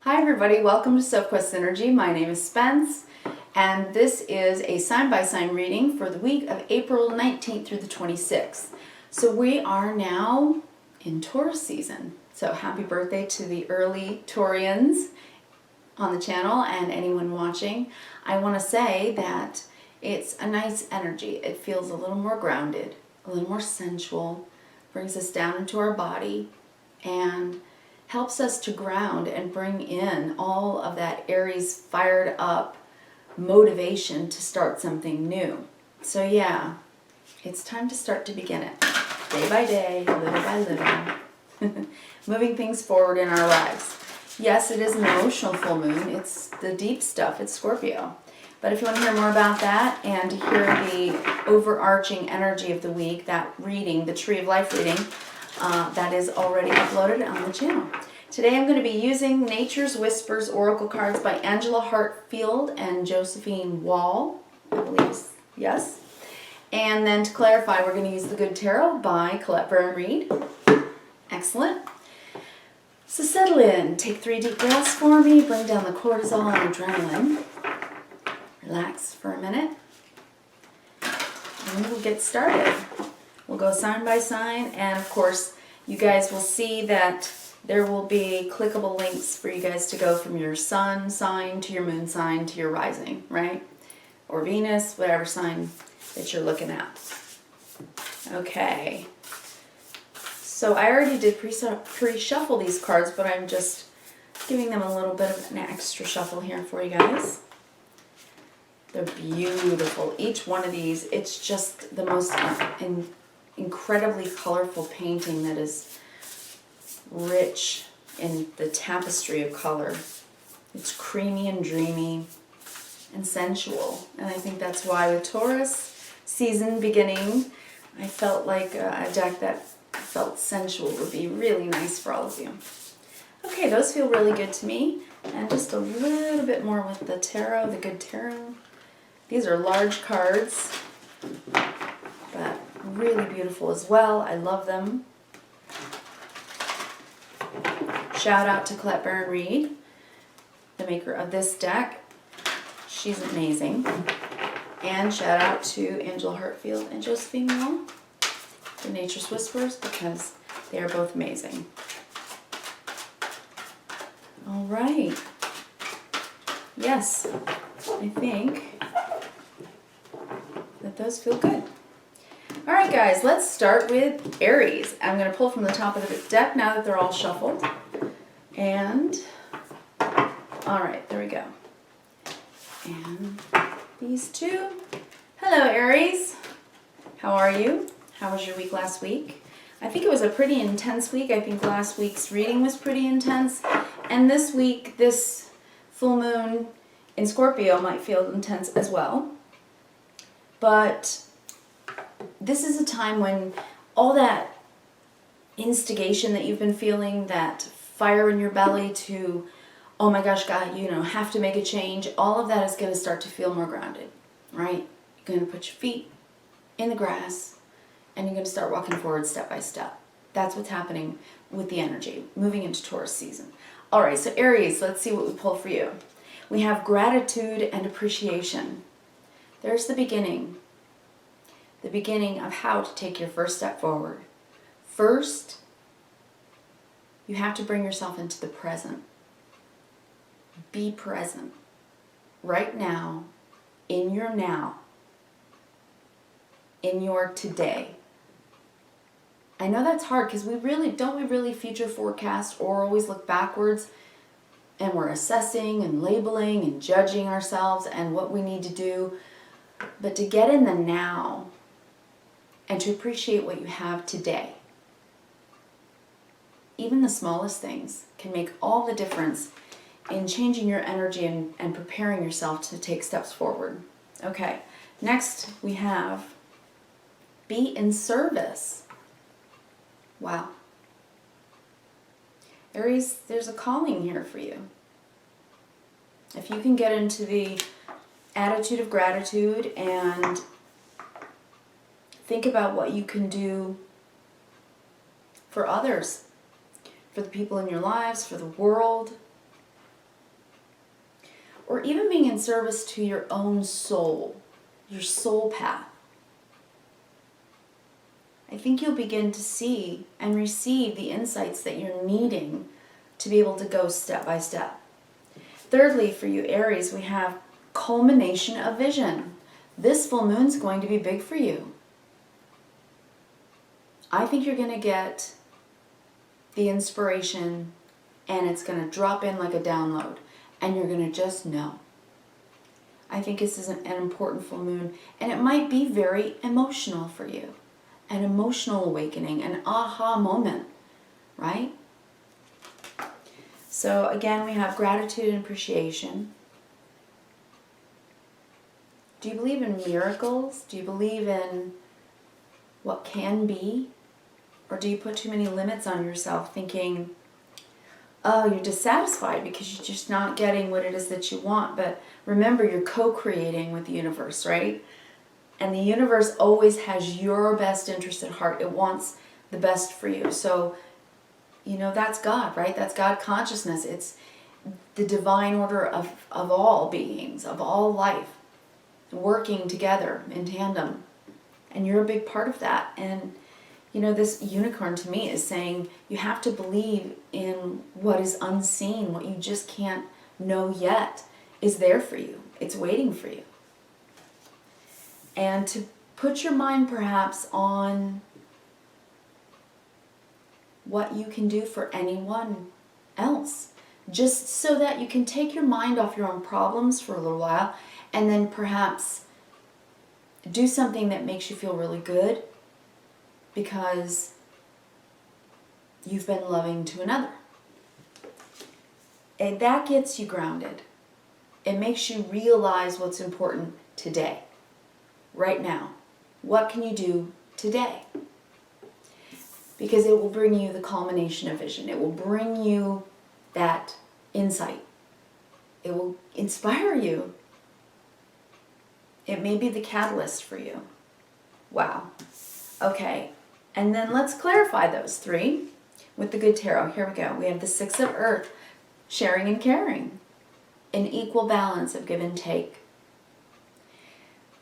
Hi everybody, welcome to Sophquest Energy. My name is Spence, and this is a sign-by-sign reading for the week of April 19th through the 26th. So we are now in Taurus season. So happy birthday to the early Taurians on the channel and anyone watching. I want to say that it's a nice energy. It feels a little more grounded, a little more sensual, brings us down into our body, and helps us to ground and bring in all of that Aries fired up motivation to start something new. So yeah, it's time to start to begin it. Day by day, little by little. Moving things forward in our lives. Yes, it is an emotional full moon. It's the deep stuff. It's Scorpio. But if you want to hear more about that and to hear the overarching energy of the week, that reading, the Tree of Life reading, that is already uploaded on the channel. Today I'm going to be using Nature's Whispers Oracle cards by Angela Hartfield and Josephine Wall, I believe, yes. And then to clarify, we're going to use the Good Tarot by Clickable Read. Excellent. So settle in, take 3 deep breaths for me, bring down the cortisol and adrenaline. Relax for a minute, and we'll get started. We'll go sign by sign, and of course, you guys will see that there will be clickable links for you guys to go from your sun sign to your moon sign to your rising, right? Or Venus, whatever sign that you're looking at. Okay. So I already did pre-shuffle these cards, but I'm just giving them a little bit of an extra shuffle here for you guys. They're beautiful. Each one of these, it's just the most incredibly colorful painting that is rich in the tapestry of color. It's creamy and dreamy and sensual. And I think that's why with Taurus season beginning, I felt like a deck that felt sensual would be really nice for all of you. Okay, those feel really good to me. And just a little bit more with the tarot, the Good Tarot. These are large cards, but really beautiful as well. I love them. Shout out to Clickable Read, the maker of this deck. She's amazing. And shout out to Angela Hartfield and Josephine Wall for Nature's Whispers, because they are both amazing. All right. Yes, I think that those feel good. All right, guys, let's start with Aries. I'm going to pull from the top of the deck now that they're all shuffled. And, all right, there we go. And these two. Hello, Aries. How are you? How was your week last week? I think it was a pretty intense week. I think last week's reading was pretty intense. And this week, this full moon in Scorpio might feel intense as well. But this is a time when all that instigation that you've been feeling, that fire in your belly to, oh my gosh, God, you know, have to make a change, all of that is going to start to feel more grounded, right? You're going to put your feet in the grass and you're going to start walking forward step by step. That's what's happening with the energy, moving into Taurus season. All right, so Aries, let's see what we pull for you. We have gratitude and appreciation. There's the beginning of how to take your first step forward. First, you have to bring yourself into the present. Be present right now, in your now, in your today. I know that's hard because we really future forecast or always look backwards, and we're assessing and labeling and judging ourselves and what we need to do. But to get in the now and to appreciate what you have today, even the smallest things can make all the difference in changing your energy and preparing yourself to take steps forward. Okay, next we have be in service. Wow. Aries, there's a calling here for you. If you can get into the attitude of gratitude and think about what you can do for others, for the people in your lives, for the world, or even being in service to your own soul, your soul path. I think you'll begin to see and receive the insights that you're needing to be able to go step by step. Thirdly, for you Aries, we have culmination of vision. This full moon's going to be big for you. I think you're going to get the inspiration and it's going to drop in like a download and you're going to just know. I think this is an important full moon and it might be very emotional for you. An emotional awakening, an aha moment, right? So again, we have gratitude and appreciation. Do you believe in miracles? Do you believe in what can be? Or do you put too many limits on yourself thinking, oh, you're dissatisfied because you're just not getting what it is that you want? But remember, you're co-creating with the universe, right? And the universe always has your best interest at heart. It wants the best for you. So, you know, that's God, right? That's God consciousness. It's the divine order of all beings, of all life, working together in tandem. And you're a big part of that. And, you know, this unicorn to me is saying you have to believe in what is unseen, what you just can't know yet is there for you. It's waiting for you. And to put your mind perhaps on what you can do for anyone else. Just so that you can take your mind off your own problems for a little while and then perhaps do something that makes you feel really good because you've been loving to another. And that gets you grounded. It makes you realize what's important today. Right now. What can you do today? Because it will bring you the culmination of vision. It will bring you that insight. It will inspire you. It may be the catalyst for you. Wow. Okay. And then let's clarify those three with the good tarot. Here we go. We have the Six of Earth, sharing and caring. An equal balance of give and take.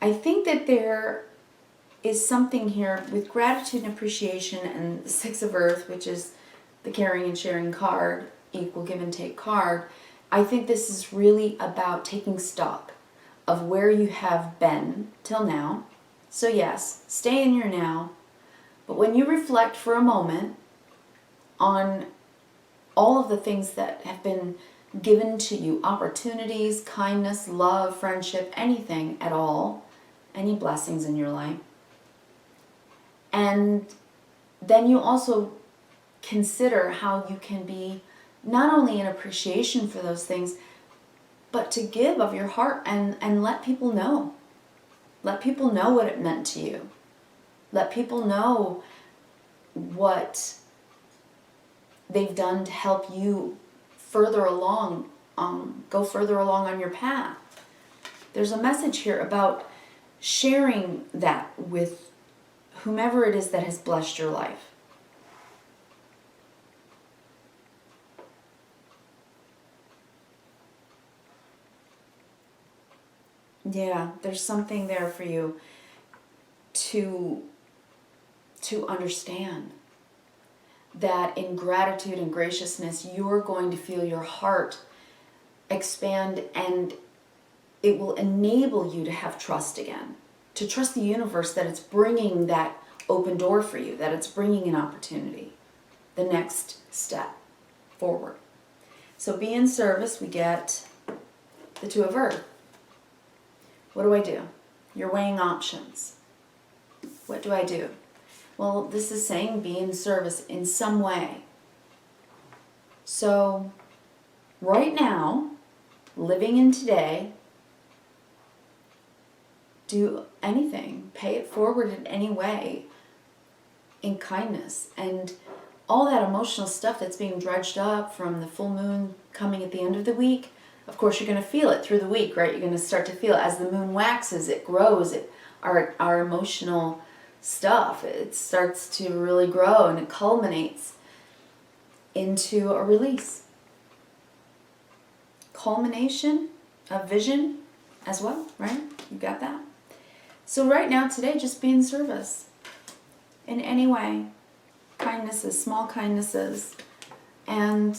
I think that there is something here with gratitude and appreciation and the Six of Earth, which is the caring and sharing card, equal give and take card. I think this is really about taking stock of where you have been till now. So yes, stay in your now, but when you reflect for a moment on all of the things that have been given to you, opportunities, kindness, love, friendship, anything at all, any blessings in your life. And then you also consider how you can be not only in appreciation for those things, but to give of your heart and let people know. Let people know what it meant to you. Let people know what they've done to help you further along, go further along on your path. There's a message here about sharing that with whomever it is that has blessed your life. Yeah, there's something there for you to understand that in gratitude and graciousness, you're going to feel your heart expand, and it will enable you to have trust again, to trust the universe that it's bringing that open door for you, that it's bringing an opportunity, the next step forward. So be in service, we get the Two of Earth. What do I do? You're weighing options. What do I do? Well, this is saying be in service in some way. So, right now, living in today, do anything. Pay it forward in any way in kindness. And all that emotional stuff that's being dredged up from the full moon coming at the end of the week, of course you're going to feel it through the week, right? You're going to start to feel it as the moon waxes, it grows, our emotional stuff, it starts to really grow and it culminates into a release. Culmination of vision as well, right? You got that? So right now, today, just be in service in any way. Kindnesses, small kindnesses, and,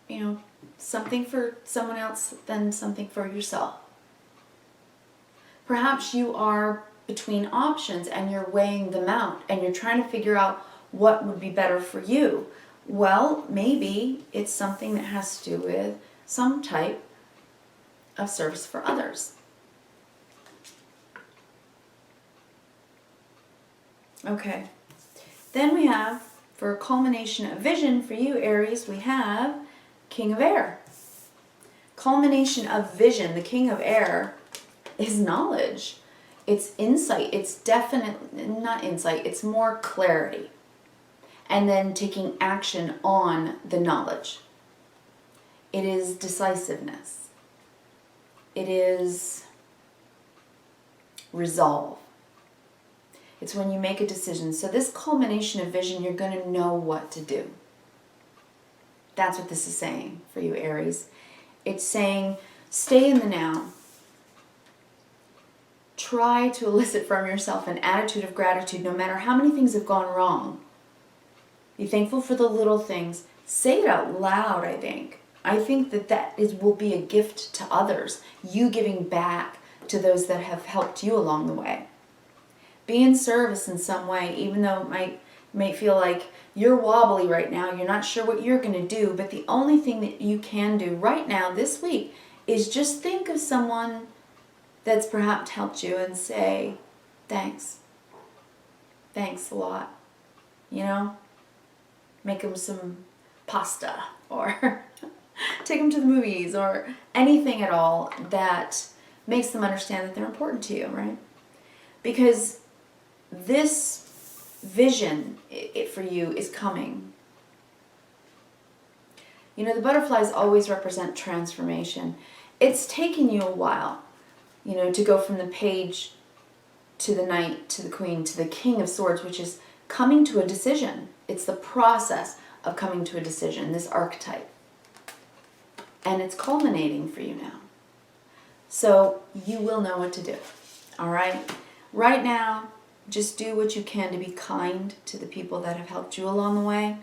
you know, something for someone else than something for yourself. Perhaps you are between options and you're weighing them out and you're trying to figure out what would be better for you. Well, maybe it's something that has to do with some type of service for others. Okay. Then we have, for a culmination of vision for you, Aries, we have King of Air. Culmination of vision, the King of Air, is knowledge. It's insight. It's definitely not insight. It's more clarity. And then taking action on the knowledge. It is decisiveness. It is resolve. It's when you make a decision. So this culmination of vision, you're going to know what to do. That's what this is saying for you, Aries. It's saying, stay in the now. Try to elicit from yourself an attitude of gratitude no matter how many things have gone wrong. Be thankful for the little things. Say it out loud, I think. I think that will be a gift to others. You giving back to those that have helped you along the way. Be in service in some way, even though it might feel like you're wobbly right now. You're not sure what you're going to do. But the only thing that you can do right now, this week, is just think of someone that's perhaps helped you and say, thanks. Thanks a lot. You know? Make them some pasta or take them to the movies or anything at all that makes them understand that they're important to you, right? Because this vision for you is coming. You know, the butterflies always represent transformation. It's taken you a while, you know, to go from the page to the knight, to the queen, to the king of swords, which is coming to a decision. It's the process of coming to a decision, this archetype. And it's culminating for you now. So you will know what to do. All right? Right now, just do what you can to be kind to the people that have helped you along the way.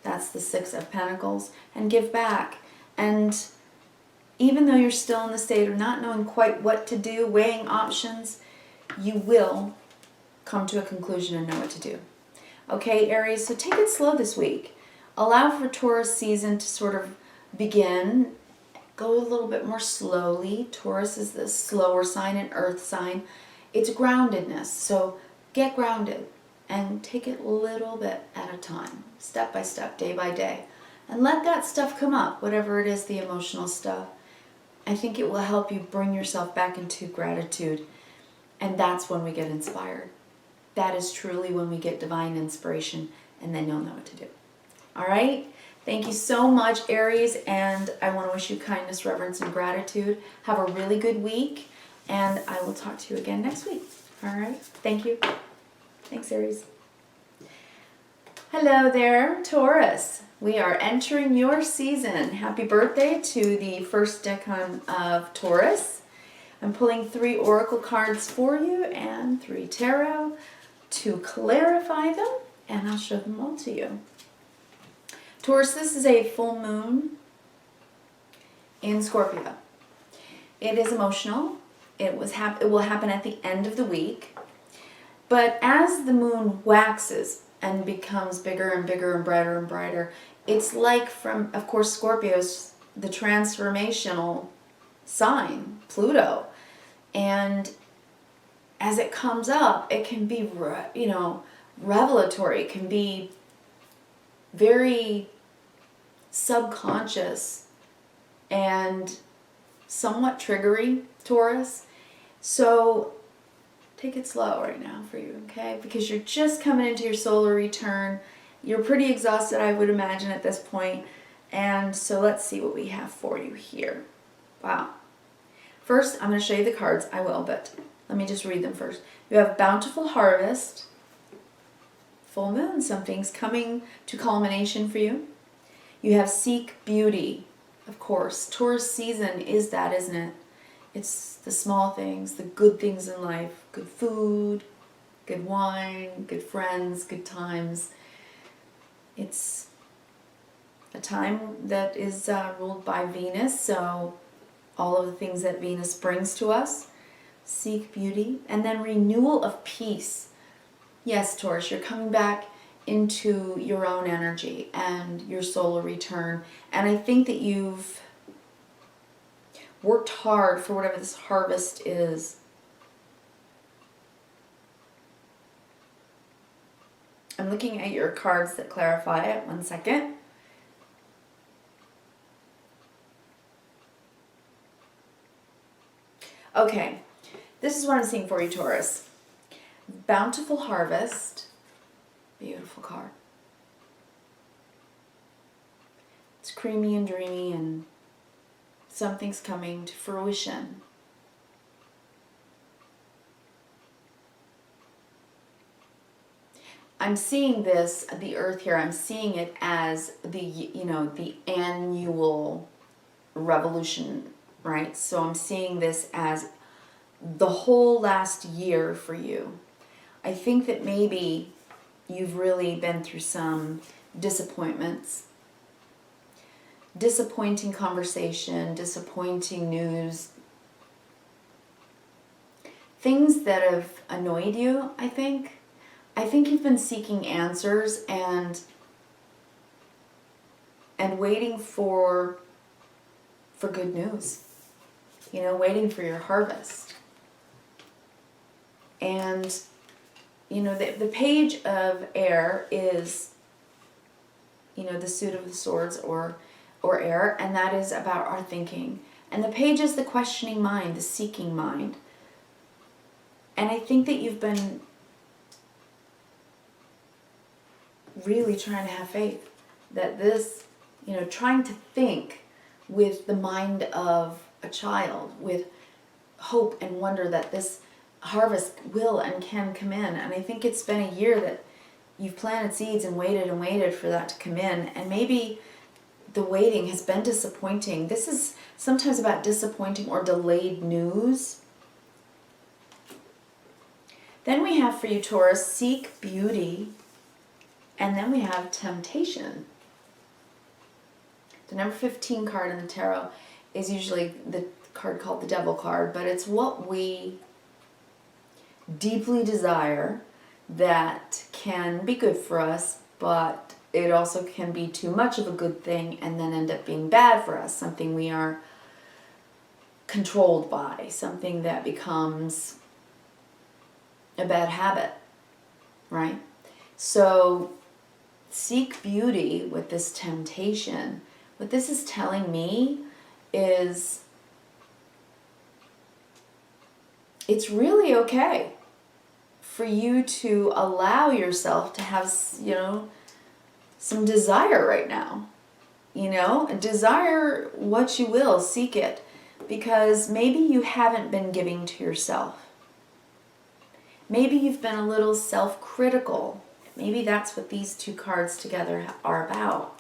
That's the Six of Pentacles. And give back. And even though you're still in the state of not knowing quite what to do, weighing options, you will come to a conclusion and know what to do. Okay, Aries, so take it slow this week. Allow for Taurus season to sort of begin. Go a little bit more slowly. Taurus is the slower sign, an earth sign. It's groundedness, so get grounded and take it a little bit at a time, step by step, day by day. And let that stuff come up, whatever it is, the emotional stuff. I think it will help you bring yourself back into gratitude. And that's when we get inspired. That is truly when we get divine inspiration, and then you'll know what to do. All right? Thank you so much, Aries, and I want to wish you kindness, reverence, and gratitude. Have a really good week, and I will talk to you again next week. All right? Thank you. Thanks, Aries. Hello there, Taurus. We are entering your season. Happy birthday to the first decan of Taurus. I'm pulling 3 oracle cards for you and 3 tarot to clarify them, and I'll show them all to you. Taurus, this is a full moon in Scorpio. It is emotional. It will happen at the end of the week. But as the moon waxes and becomes bigger and bigger and brighter and brighter, it's like from, of course, Scorpio's the transformational sign, Pluto. And as it comes up, it can be, revelatory. It can be very subconscious and somewhat triggery, Taurus. So take it slow right now for you, okay? Because you're just coming into your solar return. You're pretty exhausted, I would imagine, at this point. And so let's see what we have for you here. Wow. First, I'm going to show you the cards. I will, but let me just read them first. You have Bountiful Harvest, Full Moon. Something's coming to culmination for you. You have Seek Beauty. Of course, Taurus season is that, isn't it? It's the small things, the good things in life, good food, good wine, good friends, good times. It's a time that is ruled by Venus, so all of the things that Venus brings to us. Seek beauty. And then renewal of peace. Yes, Taurus, you're coming back into your own energy and your solar return. And I think that you've worked hard for whatever this harvest is. I'm looking at your cards that clarify it. One second. Okay, this is what I'm seeing for you, Taurus. Bountiful harvest. Beautiful card. It's creamy and dreamy, and something's coming to fruition. I'm seeing this, the earth here, I'm seeing it as the annual revolution, right? So I'm seeing this as the whole last year for you. I think that maybe you've really been through some disappointments, disappointing conversation, disappointing news, things that have annoyed you, I think. I think you've been seeking answers and waiting for good news. Waiting for your harvest. And the page of air is the suit of the swords or air, and that is about our thinking. And the page is the questioning mind, the seeking mind. And I think that you've been really trying to have faith that this, trying to think with the mind of a child, with hope and wonder that this harvest will and can come in. And I think it's been a year that you've planted seeds and waited for that to come in. And maybe the waiting has been disappointing. This is sometimes about disappointing or delayed news. Then we have for you, Taurus, seek beauty. And then we have temptation. The number 15 card in the tarot is usually the card called the Devil card, but it's what we deeply desire that can be good for us, but it also can be too much of a good thing and then end up being bad for us, something we are controlled by, something that becomes a bad habit, right? So seek beauty with this temptation. What this is telling me is it's really okay for you to allow yourself to have, some desire right now. Desire what you will, seek it, because maybe you haven't been giving to yourself. Maybe you've been a little self-critical. Maybe that's what these two cards together are about.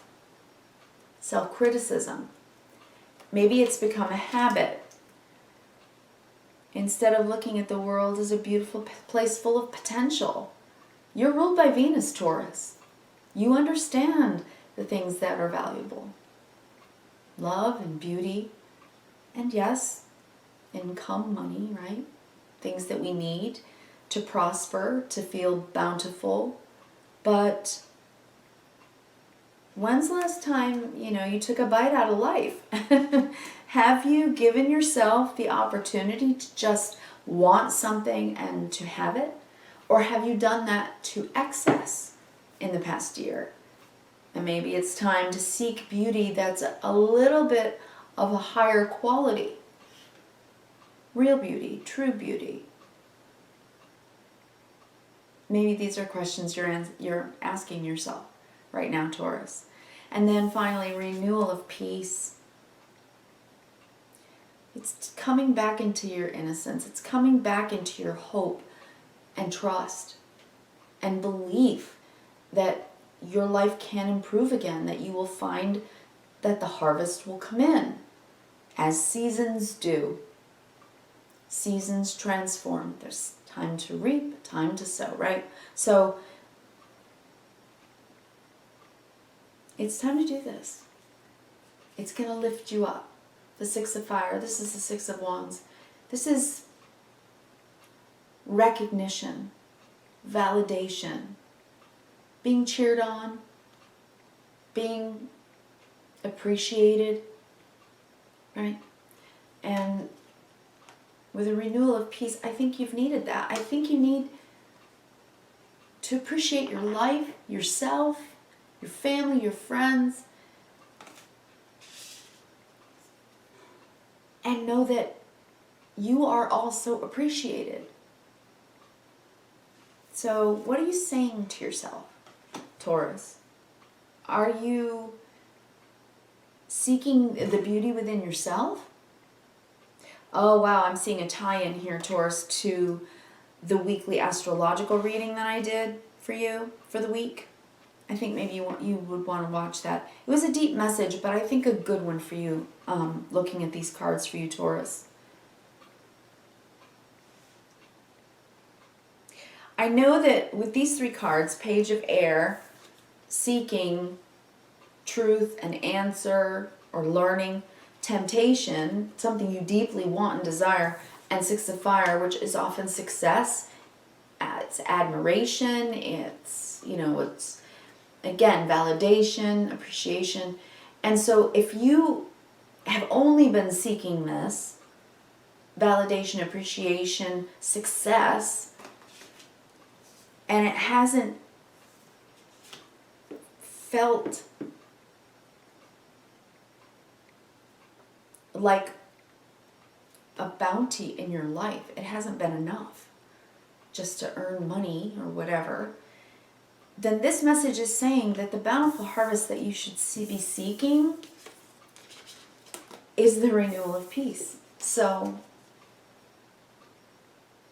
Self-criticism. Maybe it's become a habit. Instead of looking at the world as a beautiful place full of potential. You're ruled by Venus, Taurus. You understand the things that are valuable. Love and beauty. And yes, income, money, right? Things that we need to prosper, to feel bountiful. But when's the last time, you took a bite out of life? Have you given yourself the opportunity to just want something and to have it? Or have you done that to excess in the past year? And maybe it's time to seek beauty that's a little bit of a higher quality. Real beauty, true beauty. Maybe these are questions you're asking yourself right now, Taurus. And then finally, renewal of peace. It's coming back into your innocence. It's coming back into your hope and trust and belief that your life can improve again, that you will find that the harvest will come in, as seasons do. Seasons transform. There's time to reap, time to sow, right? So it's time to do this. It's going to lift you up. The Six of Fire, this is the Six of Wands. This is recognition, validation, being cheered on, being appreciated, right? And with a renewal of peace, I think you've needed that. I think you need to appreciate your life, yourself, your family, your friends, and know that you are also appreciated. So what are you saying to yourself, Taurus? Are you seeking the beauty within yourself? Oh wow, I'm seeing a tie-in here, Taurus, to the weekly astrological reading that I did for you for the week. I think maybe you would want to watch that. It was a deep message, but I think a good one for you, looking at these cards for you, Taurus. I know that with these three cards, Page of Air, seeking truth, an answer, or learning, temptation, something you deeply want and desire, and Six of Fire, which is often success. It's admiration, it's, it's, again, validation, appreciation. And so if you have only been seeking this, validation, appreciation, success, and it hasn't felt like a bounty in your life, it hasn't been enough just to earn money or whatever, then this message is saying that the bountiful harvest that you should be seeking is the renewal of peace. So,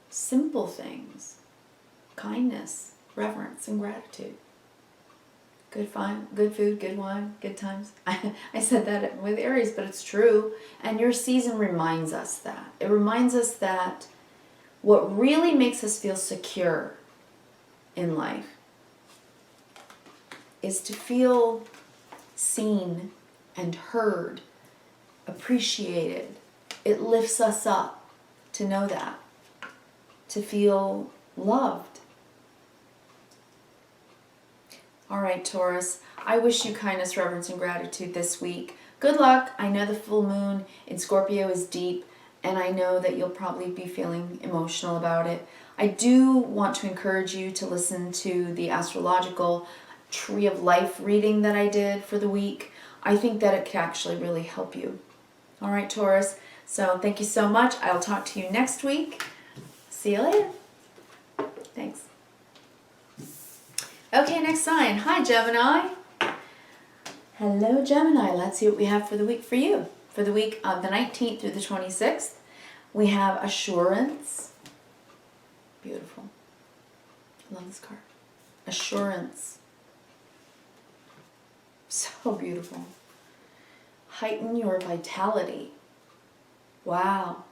simple things, kindness, reverence, and gratitude. Good food, good wine, good times. I said that with Aries, but it's true. And your season reminds us that. It reminds us that what really makes us feel secure in life is to feel seen and heard, appreciated. It lifts us up to know that, to feel loved. All right, Taurus, I wish you kindness, reverence, and gratitude this week. Good luck. I know the full moon in Scorpio is deep, and I know that you'll probably be feeling emotional about it. I do want to encourage you to listen to the astrological Tree of Life reading that I did for the week. I think that it can actually really help you. All right, Taurus. So thank you so much. I'll talk to you next week. See you later. Thanks. Okay, next sign. Hi, Gemini. Hello, Gemini. Let's see what we have for the week for you. For the week of the 19th through the 26th, we have Assurance. Beautiful. I love this card. Assurance. So beautiful. Heighten your vitality. Wow.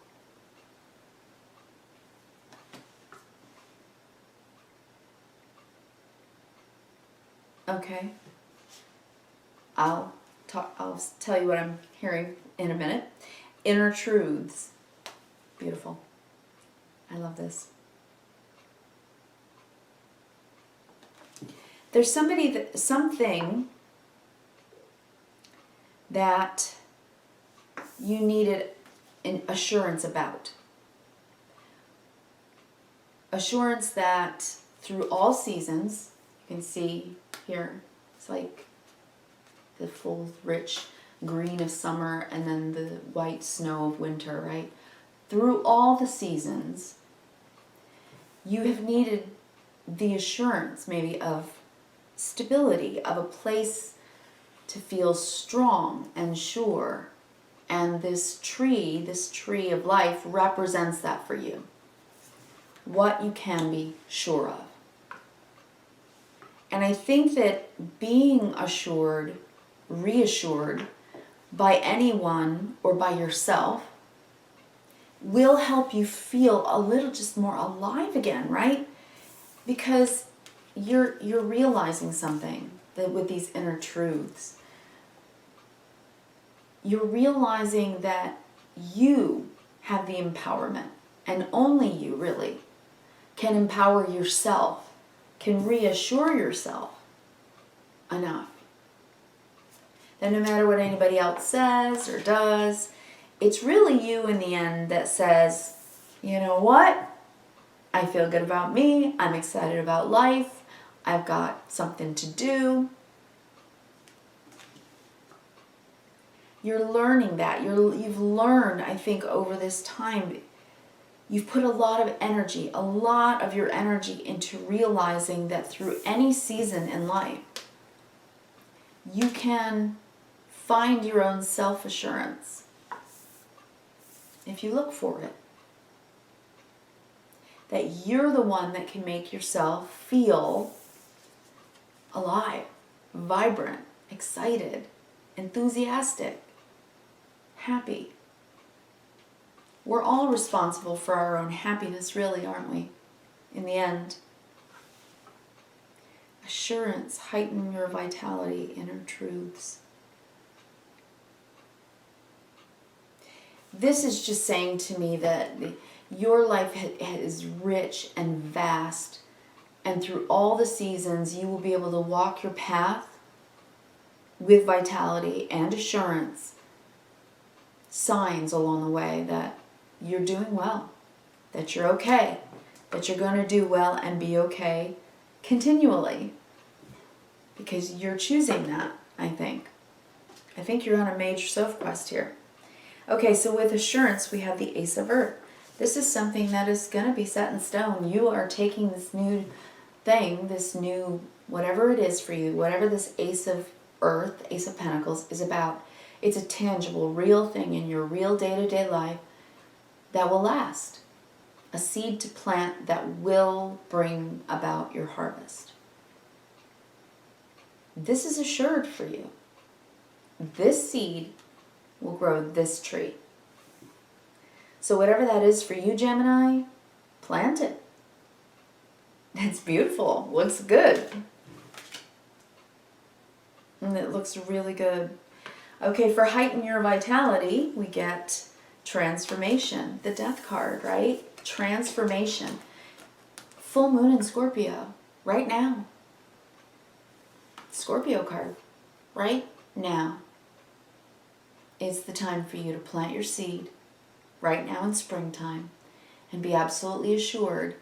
Okay. I'll tell you what I'm hearing in a minute. Inner truths. Beautiful. I love this. There's something that you needed an assurance about. Assurance that through all seasons, you can see here, it's like the full rich green of summer and then the white snow of winter, right? Through all the seasons, you have needed the assurance maybe of stability, of a place to feel strong and sure. And this tree of life represents that for you. What you can be sure of. And I think that being assured, reassured, by anyone or by yourself will help you feel a little just more alive again, right? Because you're realizing something that with these inner truths. You're realizing that you have the empowerment, and only you really can empower yourself, can reassure yourself enough that no matter what anybody else says or does, it's really you in the end that says, you know what? I feel good about me. I'm excited about life. I've got something to do. You're learning that. You've learned, I think, over this time, you've put a lot of your energy into realizing that through any season in life, you can find your own self-assurance if you look for it. That you're the one that can make yourself feel alive, vibrant, excited, enthusiastic, happy. We're all responsible for our own happiness, really, aren't we? In the end. Assurance, heighten your vitality, inner truths. This is just saying to me that your life is rich and vast, and through all the seasons you will be able to walk your path with vitality and assurance, signs along the way that you're doing well, that you're okay, that you're going to do well and be okay continually, because you're choosing that, I think. I think you're on a major Sophquest here. Okay, so with assurance, we have the Ace of Earth. This is something that is going to be set in stone. You are taking this new thing, this new, whatever it is for you, whatever this Ace of Earth, Ace of Pentacles is about. It's a tangible, real thing in your real day-to-day life that will last. A seed to plant that will bring about your harvest. This is assured for you. This seed will grow this tree. So whatever that is for you, Gemini, plant it. It's beautiful. Looks good. And it looks really good. Okay, for heighten your vitality, we get transformation. The Death card, right? Transformation. Full moon in Scorpio. Right now. Scorpio card. Right now. It's the time for you to plant your seed. Right now in springtime. And be absolutely assured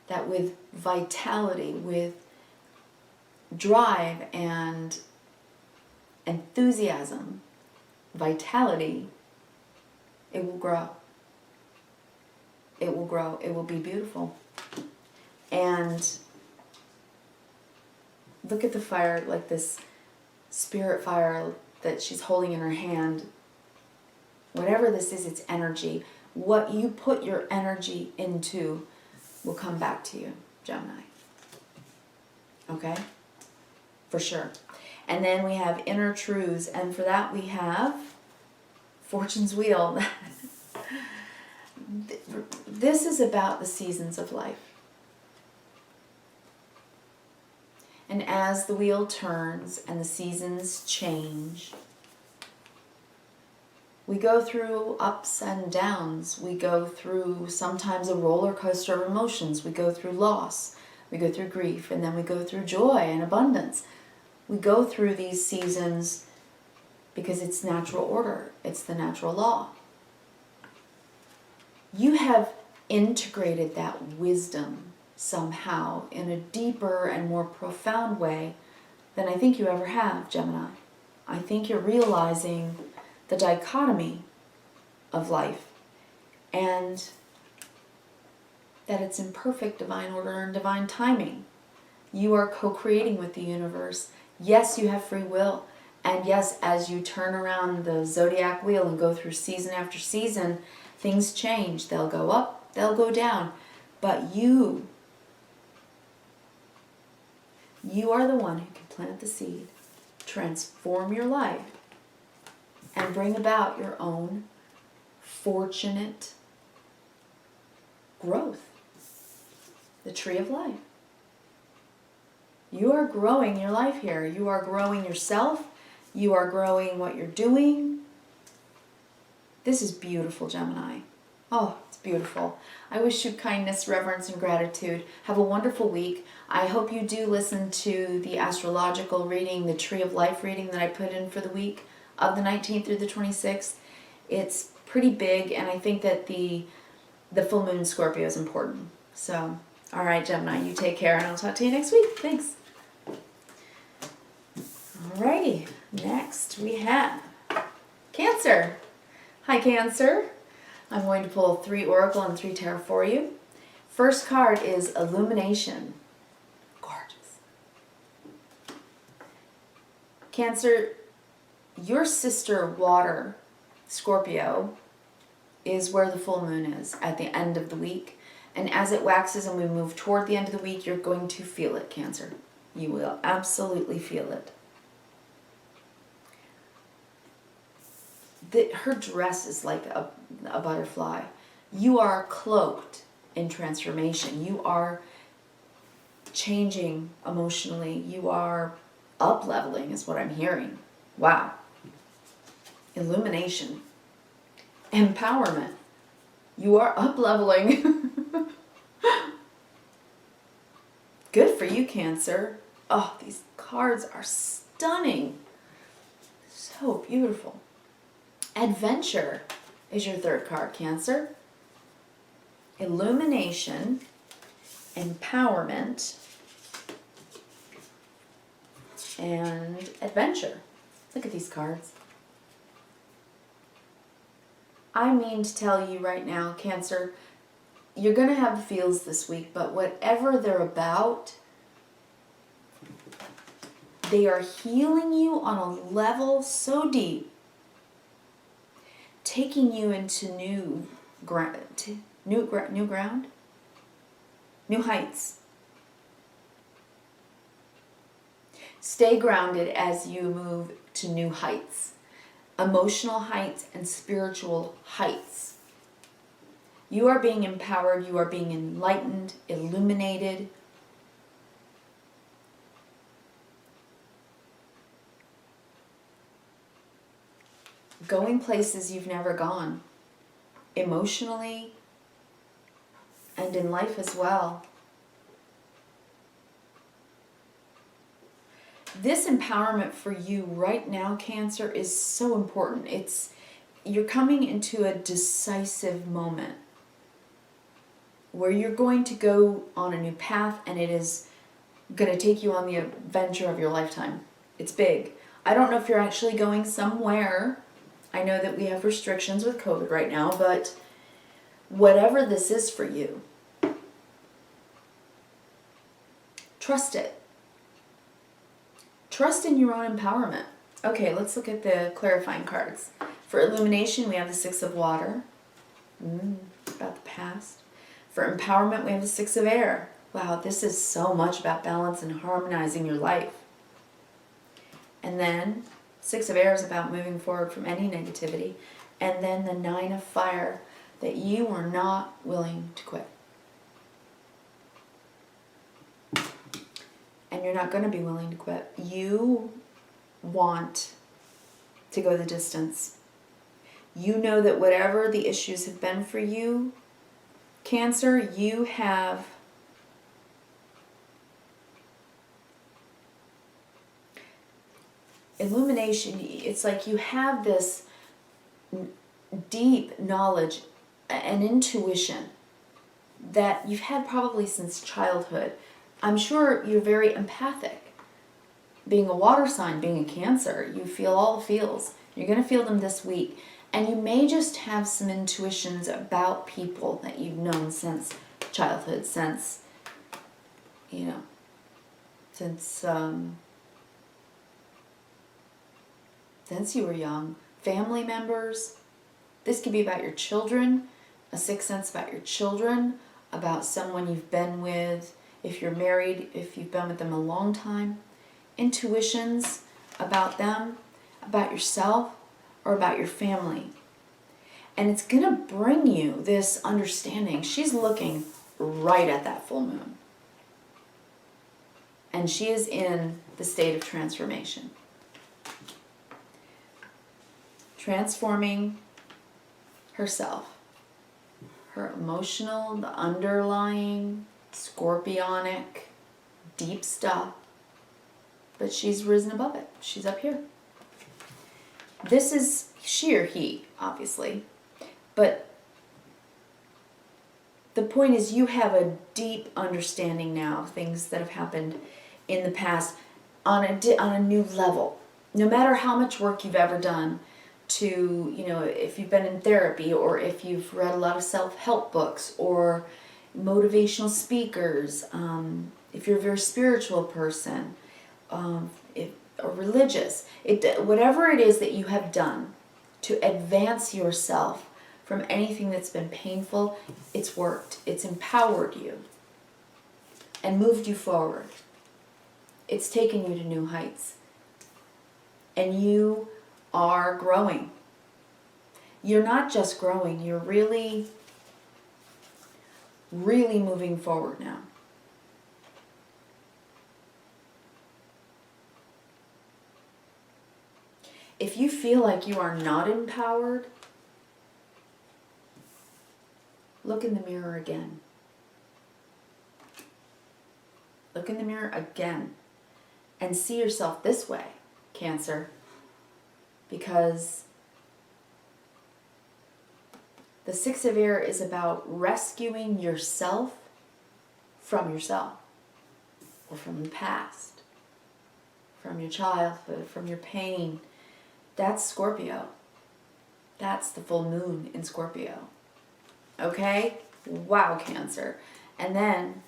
that with vitality, with drive and enthusiasm, vitality, it will grow. It will grow. It will be beautiful. And look at the fire, like this spirit fire that she's holding in her hand. Whatever this is, it's energy. What you put your energy into will come back to you, Gemini. Okay? For sure. And then we have inner truths, and for that we have Fortune's Wheel. This is about the seasons of life. And as the wheel turns and the seasons change, we go through ups and downs. We go through sometimes a roller coaster of emotions. We go through loss. We go through grief. And then we go through joy and abundance. We go through these seasons because it's natural order. It's the natural law. You have integrated that wisdom somehow in a deeper and more profound way than I think you ever have, Gemini. I think you're realizing the dichotomy of life and that it's in perfect divine order and divine timing. You are co-creating with the universe. Yes, you have free will. And yes, as you turn around the zodiac wheel and go through season after season, things change. They'll go up, they'll go down. But you are the one who can plant the seed, transform your life, and bring about your own fortunate growth. The tree of life. You are growing your life here. You are growing yourself. You are growing what you're doing. This is beautiful, Gemini. Oh, it's beautiful. I wish you kindness, reverence, and gratitude. Have a wonderful week. I hope you do listen to the astrological reading, the Tree of Life reading that I put in for the week of the 19th through the 26th. It's pretty big, and I think that the full moon in Scorpio is important. So, all right, Gemini, you take care, and I'll talk to you next week. Thanks. Alrighty, next we have Cancer. Hi, Cancer. I'm going to pull 3 Oracle and 3 Tarot for you. First card is Illumination. Gorgeous. Cancer, your sister water, Scorpio, is where the full moon is at the end of the week. And as it waxes and we move toward the end of the week, you're going to feel it, Cancer. You will absolutely feel it. Her dress is like a butterfly. You are cloaked in transformation. You are changing emotionally. You are up-leveling is what I'm hearing. Wow. Illumination. Empowerment. You are up-leveling. Good for you, Cancer. Oh, these cards are stunning. So beautiful. Adventure is your third card, Cancer. Illumination, empowerment, and adventure. Look at these cards. I mean to tell you right now, Cancer, you're going to have the feels this week, but whatever they're about, they are healing you on a level so deep, taking you into new heights. Stay grounded as you move to new heights, emotional heights and spiritual heights. You are being empowered, you are being enlightened, illuminated. Going places you've never gone, emotionally and in life as well. This empowerment for you right now, Cancer, is so important. You're coming into a decisive moment where you're going to go on a new path, and it is going to take you on the adventure of your lifetime. It's big. I don't know if you're actually going somewhere. I know that we have restrictions with COVID right now, but whatever this is for you, trust it. Trust in your own empowerment. Okay, let's look at the clarifying cards. For illumination, we have the 6 of water. About the past. For empowerment, we have the 6 of air. Wow, this is so much about balance and harmonizing your life. And then 6 of air is about moving forward from any negativity. And then the 9 of fire, that you are not willing to quit. And you're not going to be willing to quit. You want to go the distance. You know that whatever the issues have been for you, Cancer, you have illumination. It's like you have this deep knowledge and intuition that you've had probably since childhood. I'm sure you're very empathic. Being a water sign, being a Cancer, you feel all the feels. You're going to feel them this week. And you may just have some intuitions about people that you've known since childhood, since you were young. Family members. This could be about your children, a sixth sense about your children, about someone you've been with, if you're married, if you've been with them a long time. Intuitions about them, about yourself, or about your family. And it's going to bring you this understanding. She's looking right at that full moon. And she is in the state of transformation. Transforming herself. Her emotional, the underlying, scorpionic, deep stuff. But she's risen above it. She's up here. This is she or he, obviously. But the point is you have a deep understanding now of things that have happened in the past on a new level. No matter how much work you've ever done to, if you've been in therapy or if you've read a lot of self-help books or motivational speakers, if you're a very spiritual person, or religious, whatever it is that you have done to advance yourself from anything that's been painful, it's worked. It's empowered you and moved you forward. It's taken you to new heights. And you are growing. You're not just growing, you're really, really moving forward now. If you feel like you are not empowered, look in the mirror again. Look in the mirror again and see yourself this way, Cancer, because the Six of Air is about rescuing yourself from yourself or from the past, from your childhood, from your pain. That's Scorpio. That's the full moon in Scorpio. Okay? Wow, Cancer. And then,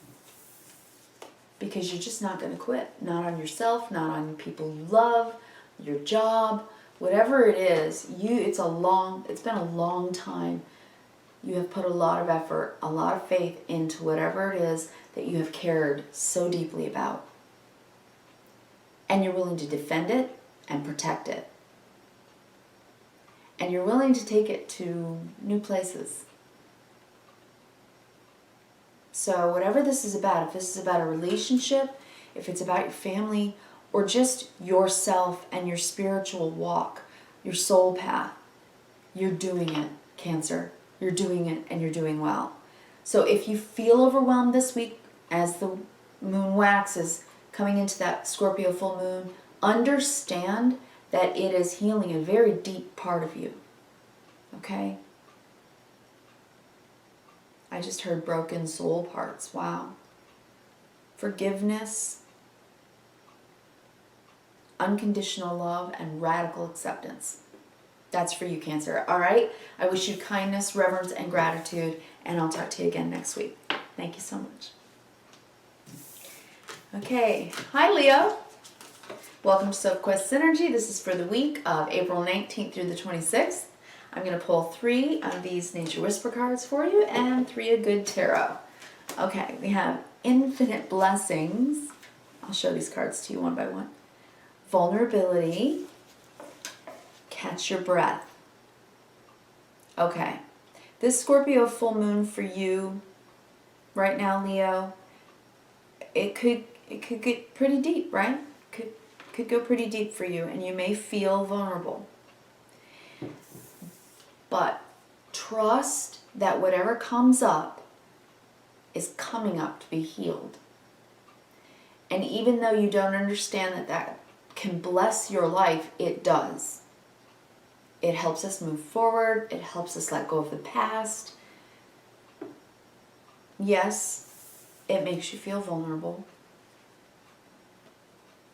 because you're just not going to quit. Not on yourself, not on people you love, your job, whatever it is. It's been a long time. You have put a lot of effort, a lot of faith into whatever it is that you have cared so deeply about. And you're willing to defend it and protect it. And you're willing to take it to new places. So whatever this is about, if this is about a relationship, if it's about your family, or just yourself and your spiritual walk, your soul path, you're doing it, Cancer. You're doing it and you're doing well. So if you feel overwhelmed this week as the moon waxes coming into that Scorpio full moon, understand that it is healing a very deep part of you. Okay? I just heard broken soul parts. Wow. Forgiveness, unconditional love, and radical acceptance. That's for you, Cancer. All right? I wish you kindness, reverence, and gratitude, and I'll talk to you again next week. Thank you so much. Okay. Hi, Leo. Welcome to Sophquest Synergy. This is for the week of April 19th through the 26th. I'm going to pull 3 of these Nature Whisper cards for you and 3 of Good Tarot. Okay, we have Infinite Blessings. I'll show these cards to you one by one. Vulnerability. Catch your breath. Okay, this Scorpio full moon for you right now, Leo, it could get pretty deep, right? Could go pretty deep for you, and you may feel vulnerable. But trust that whatever comes up is coming up to be healed. And even though you don't understand that can bless your life, it does. It helps us move forward. It helps us let go of the past. Yes, it makes you feel vulnerable.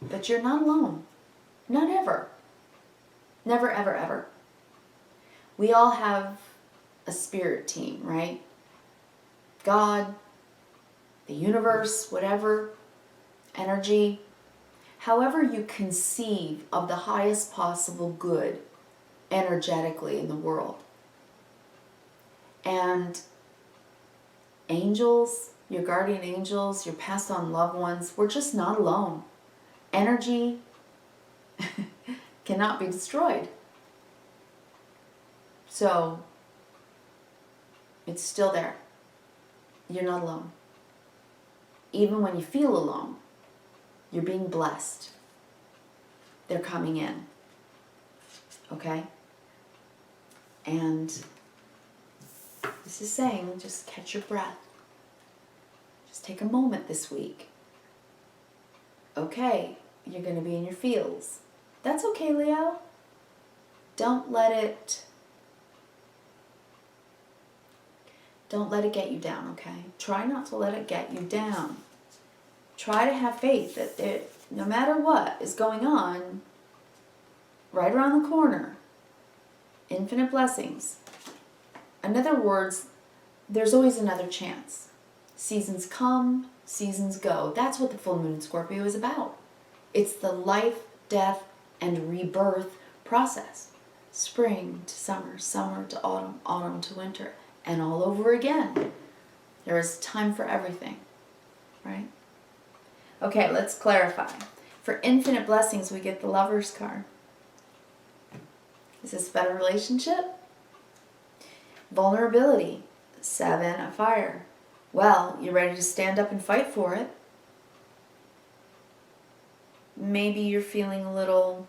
But you're not alone. Not ever. Never, ever, ever. We all have a spirit team, right? God, the universe, whatever, energy. However you conceive of the highest possible good energetically in the world. And angels, your guardian angels, your passed on loved ones, we're just not alone. Energy cannot be destroyed. So it's still there. You're not alone. Even when you feel alone, you're being blessed. They're coming in. Okay? And this is saying, just catch your breath. Just take a moment this week. Okay, you're going to be in your feels. That's okay, Leo. Don't let it get you down, okay? Try not to let it get you down. Try to have faith that no matter what is going on, right around the corner, infinite blessings. In other words, there's always another chance. Seasons come, seasons go. That's what the full moon in Scorpio is about. It's the life, death, and rebirth process. Spring to summer, summer to autumn, autumn to winter, and all over again. There is time for everything, right? Okay, let's clarify. For infinite blessings, we get the Lover's card. Is this a better relationship? Vulnerability, 7 of fire. Well, you're ready to stand up and fight for it. Maybe you're feeling a little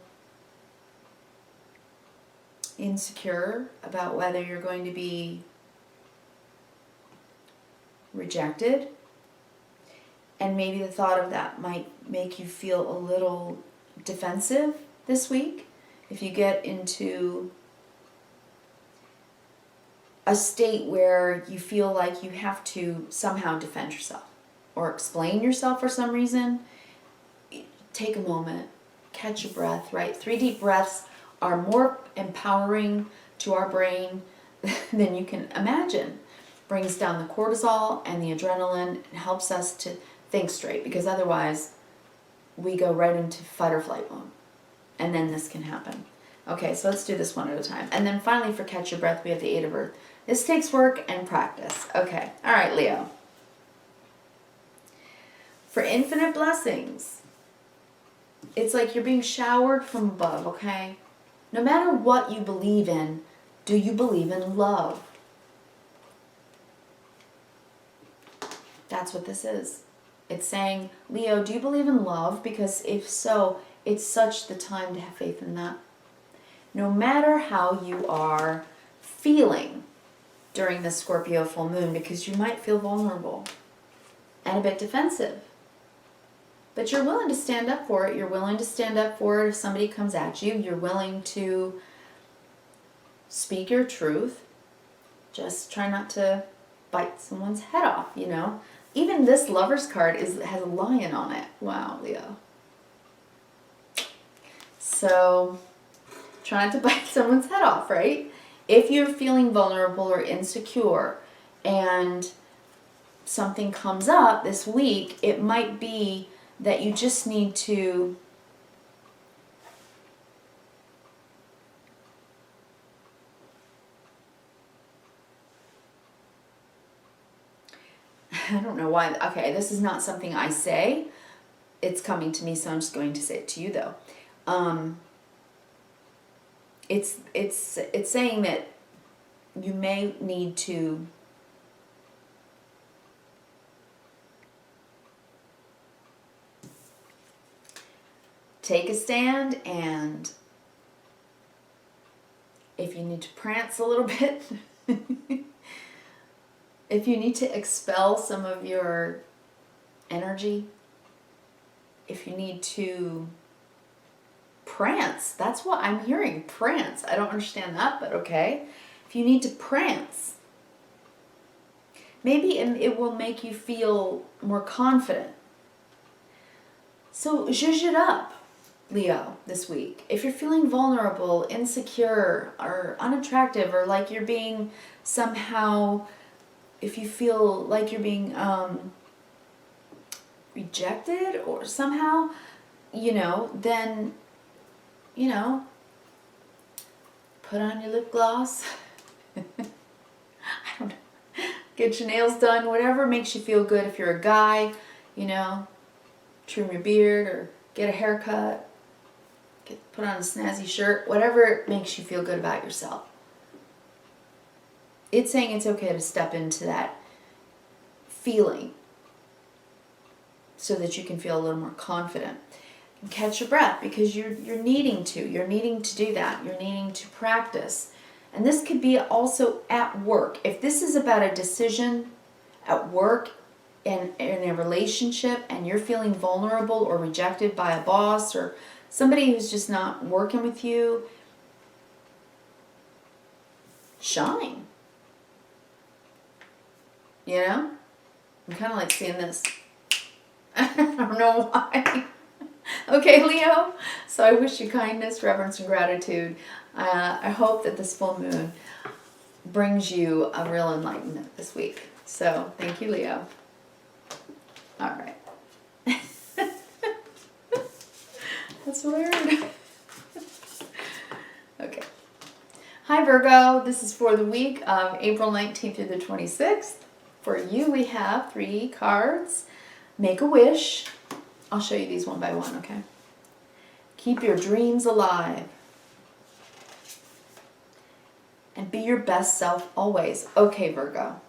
insecure about whether you're going to be rejected. And maybe the thought of that might make you feel a little defensive this week. If you get into a state where you feel like you have to somehow defend yourself or explain yourself for some reason, take a moment, catch your breath, right? 3 deep breaths are more empowering to our brain than you can imagine. Brings down the cortisol and the adrenaline and helps us to think straight, because otherwise we go right into fight or flight mode. And then this can happen. Okay, so let's do this one at a time. And then finally for catch your breath, we have the 8 of Earth. This takes work and practice. Okay, all right, Leo. For infinite blessings, it's like you're being showered from above, okay? No matter what you believe in, do you believe in love? That's what this is. It's saying, Leo, do you believe in love? Because if so, it's such the time to have faith in that. No matter how you are feeling during the Scorpio full moon, because you might feel vulnerable and a bit defensive. But you're willing to stand up for it. You're willing to stand up for it if somebody comes at you. You're willing to speak your truth. Just try not to bite someone's head off, you know. Even this Lover's card has a lion on it. Wow, Leo. So try not to bite someone's head off, right? If you're feeling vulnerable or insecure and something comes up this week, it might be that you just need to I don't know why. Okay, this is not something I say. It's coming to me, so I'm just going to say it to you, though. It's saying that you may need to take a stand, and if you need to prance a little bit, if you need to expel some of your energy, if you need to prance, that's what I'm hearing, prance. I don't understand that, but okay. If you need to prance, maybe it will make you feel more confident. So zhuzh it up, Leo, this week. If you're feeling vulnerable, insecure, or unattractive, or like you're being somehow, if you feel like you're being rejected or somehow, you know, then, you know, put on your lip gloss. I don't know. Get your nails done, whatever makes you feel good. If you're a guy, you know, trim your beard or get a haircut, put on a snazzy shirt, whatever makes you feel good about yourself. It's saying it's okay to step into that feeling so that you can feel a little more confident. And catch your breath, because you're needing to. You're needing to do that. You're needing to practice. And this could be also at work. If this is about a decision at work, in a relationship, and you're feeling vulnerable or rejected by a boss or somebody who's just not working with you, shine. You know? I'm kind of like seeing this. I don't know why. Okay, Leo? So I wish you kindness, reverence, and gratitude. I hope that this full moon brings you a real enlightenment this week. So thank you, Leo. All right. That's weird. Okay. Hi, Virgo. This is for the week of April 19th through the 26th. For you, we have 3 cards. Make a wish. I'll show you these one by one, okay? Keep your dreams alive. And be your best self always. Okay, Virgo.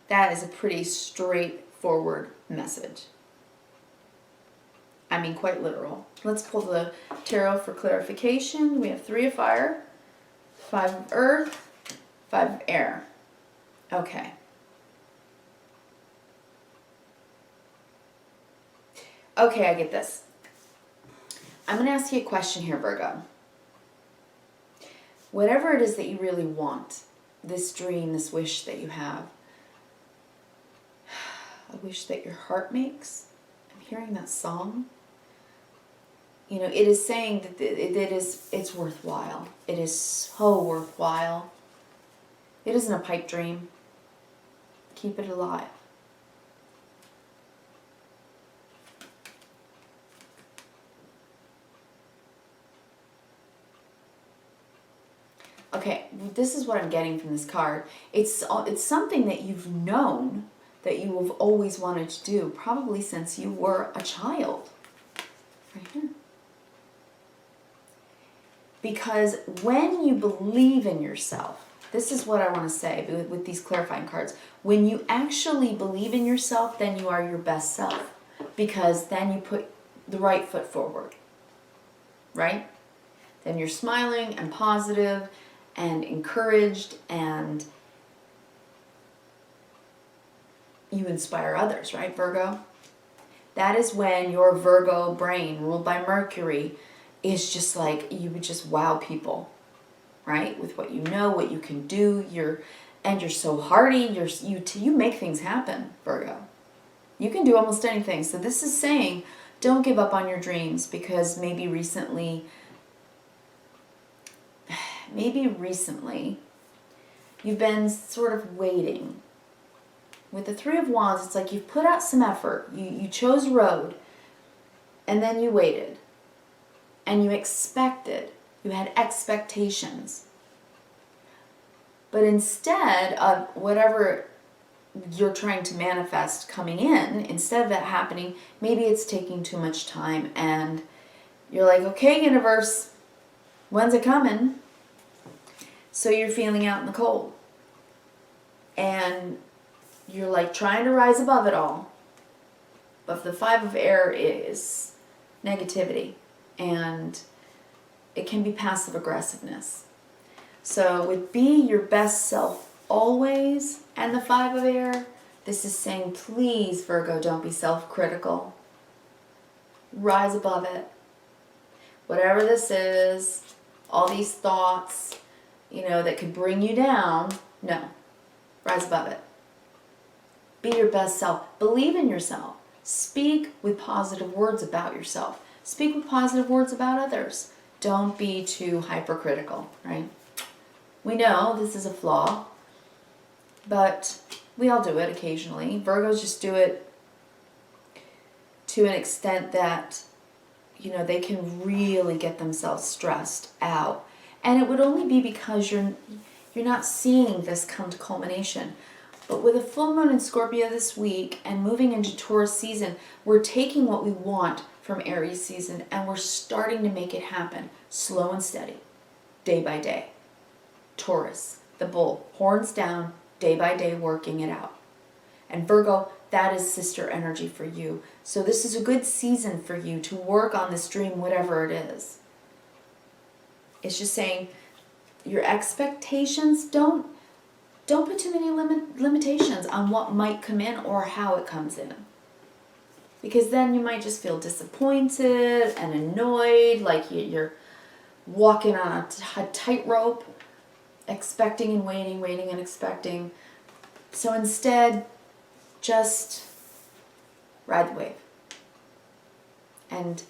That is a pretty straightforward message. I mean, quite literal. Let's pull the tarot for clarification. We have 3 of fire, 5 of earth, 5 of air. Okay. Okay, I get this. I'm going to ask you a question here, Virgo. Whatever it is that you really want, this dream, this wish that you have, a wish that your heart makes. I'm hearing that song. You know, it is saying that it's worthwhile. It is so worthwhile. It isn't a pipe dream. Keep it alive. Okay, this is what I'm getting from this card. It's something that you've known that you have always wanted to do, probably since you were a child. Right here. Because when you believe in yourself, this is what I want to say with these clarifying cards. When you actually believe in yourself, then you are your best self. Because then you put the right foot forward. Right? Then you're smiling and positive and encouraged, and you inspire others, right, Virgo? That is when your Virgo brain, ruled by Mercury, is just like, you would just wow people, right? With what you know, what you can do, you're so hardy, you make things happen, Virgo. You can do almost anything. So this is saying, don't give up on your dreams, because maybe recently you've been sort of waiting. With the 3 of Wands, it's like you've put out some effort. You chose a road, and then you waited. And you expected. You had expectations. But instead of whatever you're trying to manifest coming in, instead of that happening, maybe it's taking too much time. And you're like, okay, universe, when's it coming? So you're feeling out in the cold. And you're like trying to rise above it all. But the 5 of air is negativity. And it can be passive aggressiveness. So with be your best self always and the 5 of air, this is saying, please, Virgo, don't be self-critical. Rise above it. Whatever this is, all these thoughts, that could bring you down, no. Rise above it. Be your best self. Believe in yourself. Speak with positive words about yourself. Speak with positive words about others. Don't be too hypercritical, right? We know this is a flaw, but we all do it occasionally. Virgos just do it to an extent that, they can really get themselves stressed out. And it would only be because you're not seeing this come to culmination. But with a full moon in Scorpio this week and moving into Taurus season, we're taking what we want from Aries season and we're starting to make it happen, slow and steady. day by day. Taurus, the bull, horns down, day by day, working it out. And Virgo, that is sister energy for you. So this is a good season for you to work on this dream, whatever it is. It's just saying your expectations, don't put too many limitations on what might come in or how it comes in. Because then you might just feel disappointed and annoyed, like you're walking on a tightrope, expecting and waiting, waiting and expecting. So instead, just ride the wave and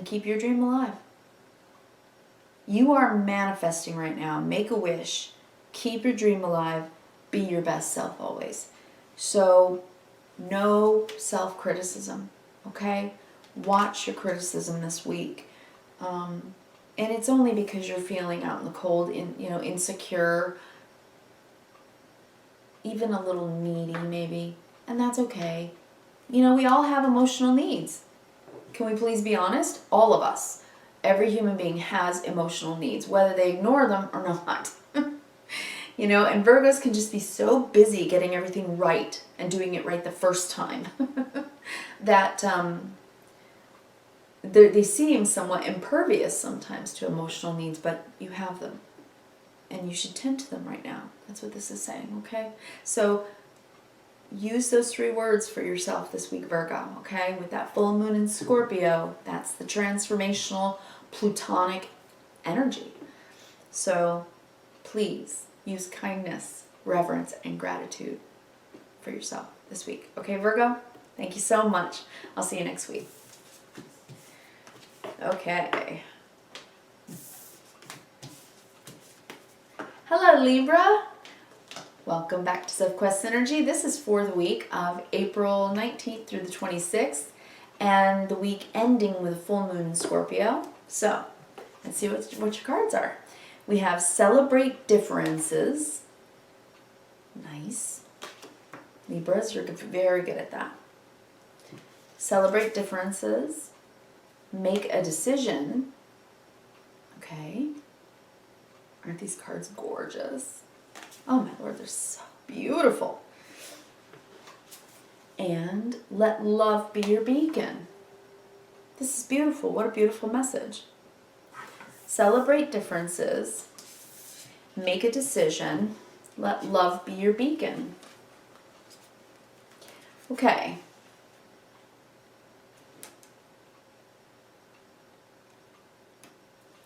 keep your dream alive. You are manifesting right now. Make a wish. Keep your dream alive. Be your best self always. So no self-criticism, okay? Watch your criticism this week. And it's only because you're feeling out in the cold, insecure, even a little needy maybe, and that's okay. We all have emotional needs. Can we please be honest? All of us. Every human being has emotional needs, whether they ignore them or not. And Virgos can just be so busy getting everything right and doing it right the first time that they seem somewhat impervious sometimes to emotional needs, but you have them. And you should tend to them right now. That's what this is saying, okay? So use those 3 words for yourself this week, Virgo, okay? With that full moon in Scorpio, that's the transformational Plutonic energy. So please use kindness, reverence, and gratitude for yourself this week. Okay, Virgo? Thank you so much. I'll see you next week. Okay. Hello, Libra. Welcome back to Sophquest Energy. This is for the week of April 19th through the 26th, and the week ending with a full moon in Scorpio. So, let's see what your cards are. We have Celebrate Differences. Nice. Libras, you're very good at that. Celebrate Differences. Make a Decision. Okay. Aren't these cards gorgeous? Oh my Lord, they're so beautiful. And Let Love Be Your Beacon. This is beautiful. What a beautiful message. Celebrate differences. Make a decision. Let love be your beacon. Okay.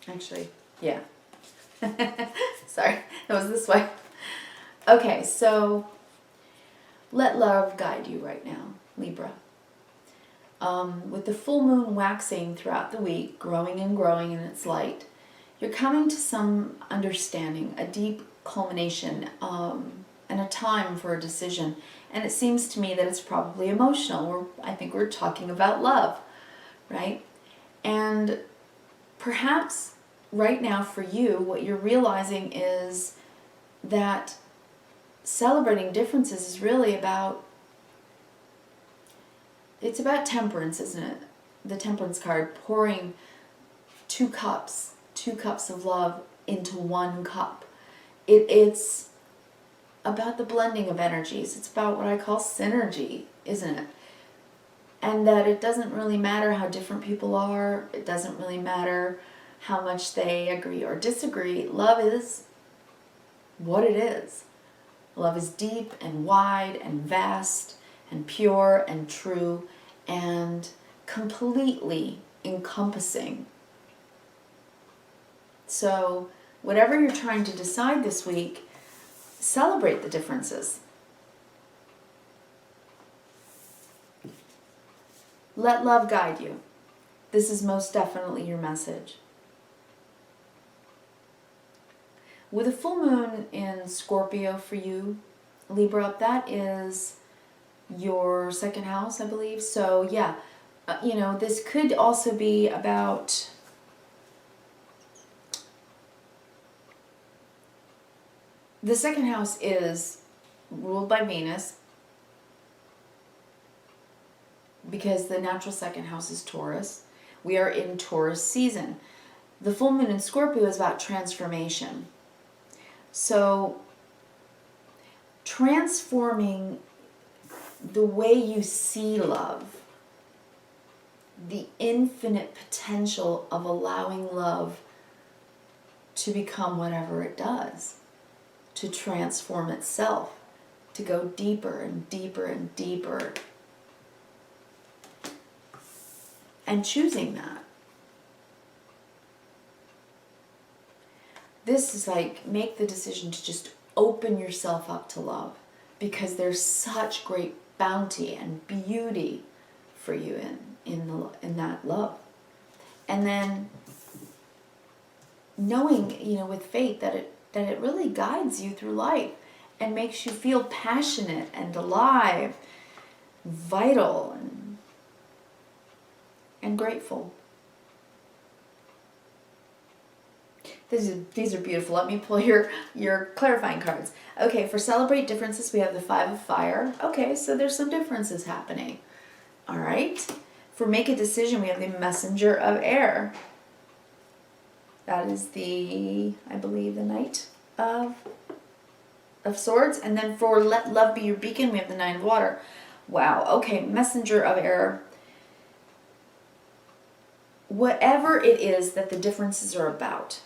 Actually, yeah. Sorry, it was this way. Okay, so let love guide you right now, Libra. With the full moon waxing throughout the week, growing and growing in its light, you're coming to some understanding, a deep culmination, and a time for a decision. And it seems to me that it's probably emotional. I think we're talking about love, right? And perhaps right now for you, what you're realizing is that celebrating differences is really about, it's about temperance, isn't it? The temperance card, pouring 2 cups of love into 1 cup. It's about the blending of energies. It's about what I call synergy, isn't it? And that it doesn't really matter how different people are. It doesn't really matter how much they agree or disagree. Love is what it is. Love is deep and wide and vast and pure and true and completely encompassing. So whatever you're trying to decide this week, celebrate the differences. Let love guide you. This is most definitely your message. With a full moon in Scorpio for you, Libra, that is your 2nd house, I believe. So yeah, this could also be about the 2nd house is ruled by Venus because the natural 2nd house is Taurus. We are in Taurus season. The full moon in Scorpio is about transformation. So transforming the way you see love, the infinite potential of allowing love to become whatever it does, to transform itself, to go deeper and deeper and deeper. And choosing that. This is like, make the decision to just open yourself up to love, because there's such great bounty and beauty for you in that love. And then knowing, with faith that it really guides you through life and makes you feel passionate and alive, vital and grateful. These are beautiful. Let me pull your clarifying cards. Okay, for celebrate differences, we have the 5 of fire. Okay, so there's some differences happening. All right. For make a decision, we have the messenger of air. That is I believe, the Knight of Swords. And then for let love be your beacon, we have the 9 of water. Wow. Okay, messenger of air. Whatever it is that the differences are about,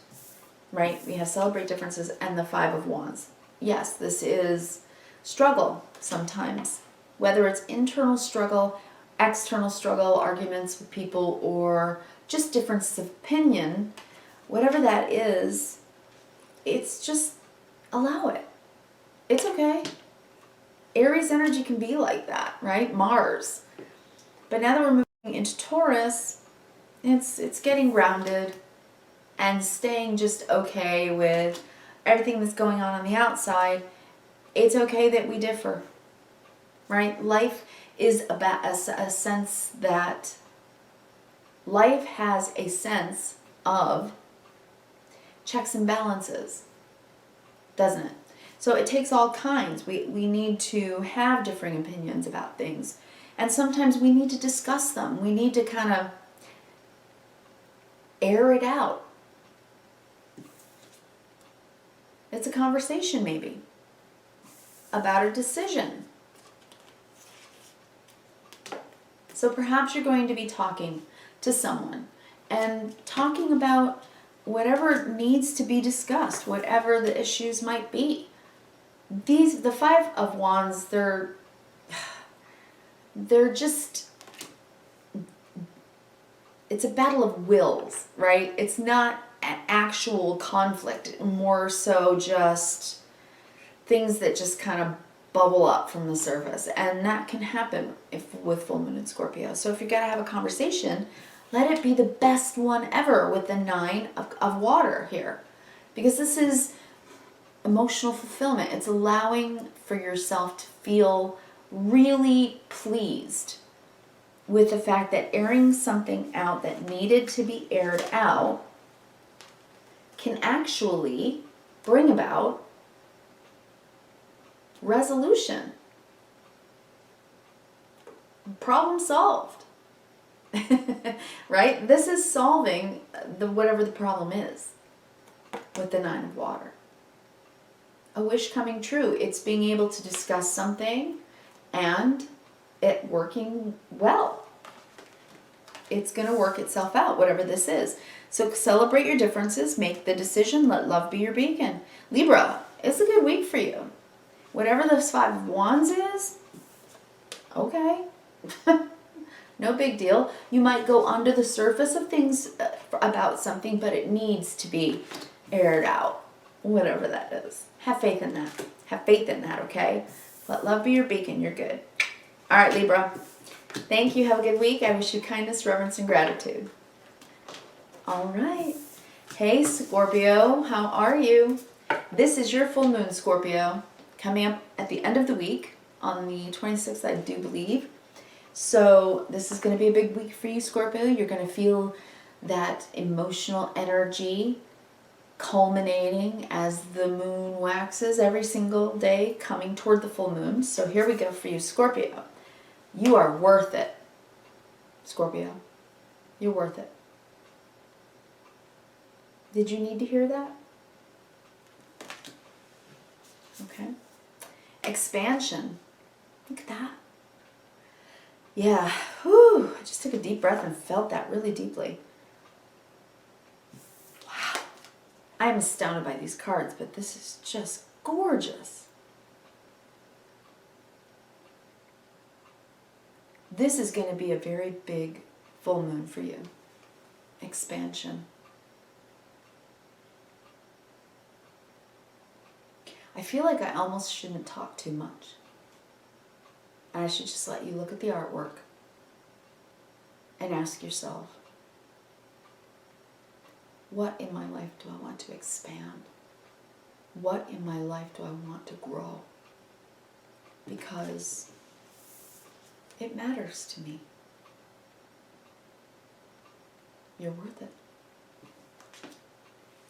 right? We have celebrate differences and the 5 of wands. Yes, this is struggle sometimes, whether it's internal struggle, external struggle, arguments with people, or just differences of opinion. Whatever that is, it's just allow it. It's okay. Aries energy can be like that, right? Mars. But now that we're moving into Taurus, it's getting grounded and staying just okay with everything that's going on the outside. It's okay that we differ, right? Life is about a sense that life has a sense of checks and balances, doesn't it? So it takes all kinds. We need to have differing opinions about things. And sometimes we need to discuss them. We need to kind of air it out. It's a conversation maybe about a decision. So perhaps you're going to be talking to someone and talking about whatever needs to be discussed, whatever the issues might be. The 5 of wands, they're just, it's a battle of wills, right? It's not an actual conflict, more so just things that just kind of bubble up from the surface. And that can happen with full moon in Scorpio. So if you're going to have a conversation, let it be the best one ever with the 9 of water here. Because this is emotional fulfillment. It's allowing for yourself to feel really pleased with the fact that airing something out that needed to be aired out can actually bring about resolution. Problem solved. Right? This is solving whatever the problem is with the 9 of water. A wish coming true. It's being able to discuss something and it working well. It's going to work itself out, whatever this is. So celebrate your differences, make the decision, let love be your beacon. Libra, it's a good week for you. Whatever this 5 of wands is, okay. No big deal. You might go under the surface of things about something, but it needs to be aired out, whatever that is. Have faith in that. Have faith in that, okay? Let love be your beacon. You're good. All right, Libra. Thank you. Have a good week. I wish you kindness, reverence, and gratitude. All right. Hey, Scorpio. How are you? This is your full moon, Scorpio, coming up at the end of the week on the 26th, I do believe. So this is going to be a big week for you, Scorpio. You're going to feel that emotional energy culminating as the moon waxes every single day, coming toward the full moon. So here we go for you, Scorpio. You are worth it, Scorpio. You're worth it. Did you need to hear that? Okay. Expansion. Look at that. Yeah. Whew. I just took a deep breath and felt that really deeply. Wow. I am astounded by these cards, but this is just gorgeous. This is going to be a very big full moon for you. Expansion. I feel like I almost shouldn't talk too much. I should just let you look at the artwork and ask yourself, what in my life do I want to expand? What in my life do I want to grow? Because it matters to me. You're worth it.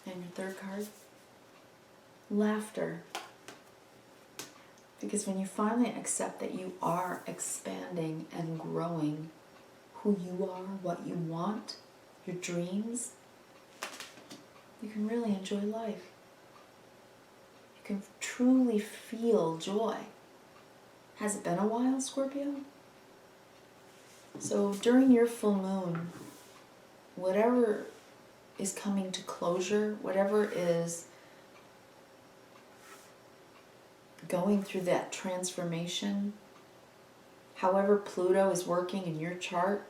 And your third card? Laughter. Because when you finally accept that you are expanding and growing who you are, what you want, your dreams, you can really enjoy life. You can truly feel joy. Has it been a while, Scorpio? So during your full moon, whatever is coming to closure, whatever is going through that transformation, however Pluto is working in your chart,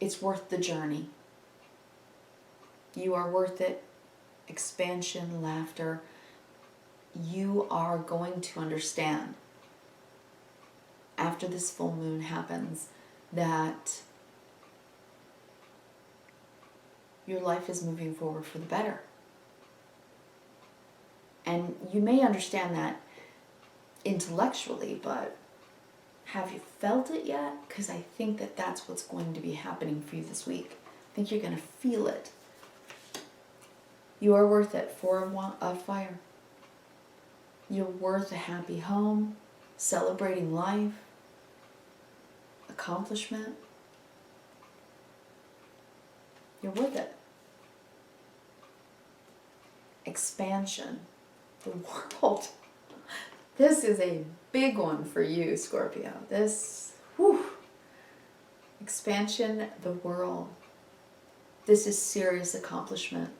it's worth the journey. You are worth it. Expansion, laughter. You are going to understand after this full moon happens that your life is moving forward for the better. And you may understand that intellectually, but have you felt it yet? Because I think that that's what's going to be happening for you this week. I think you're going to feel it. You are worth it. 4 of fire. You're worth a happy home, celebrating life, accomplishment. You're worth it. Expansion. The world. This is a big one for you, Scorpio. This, whew. Expansion, the world. This is serious accomplishment.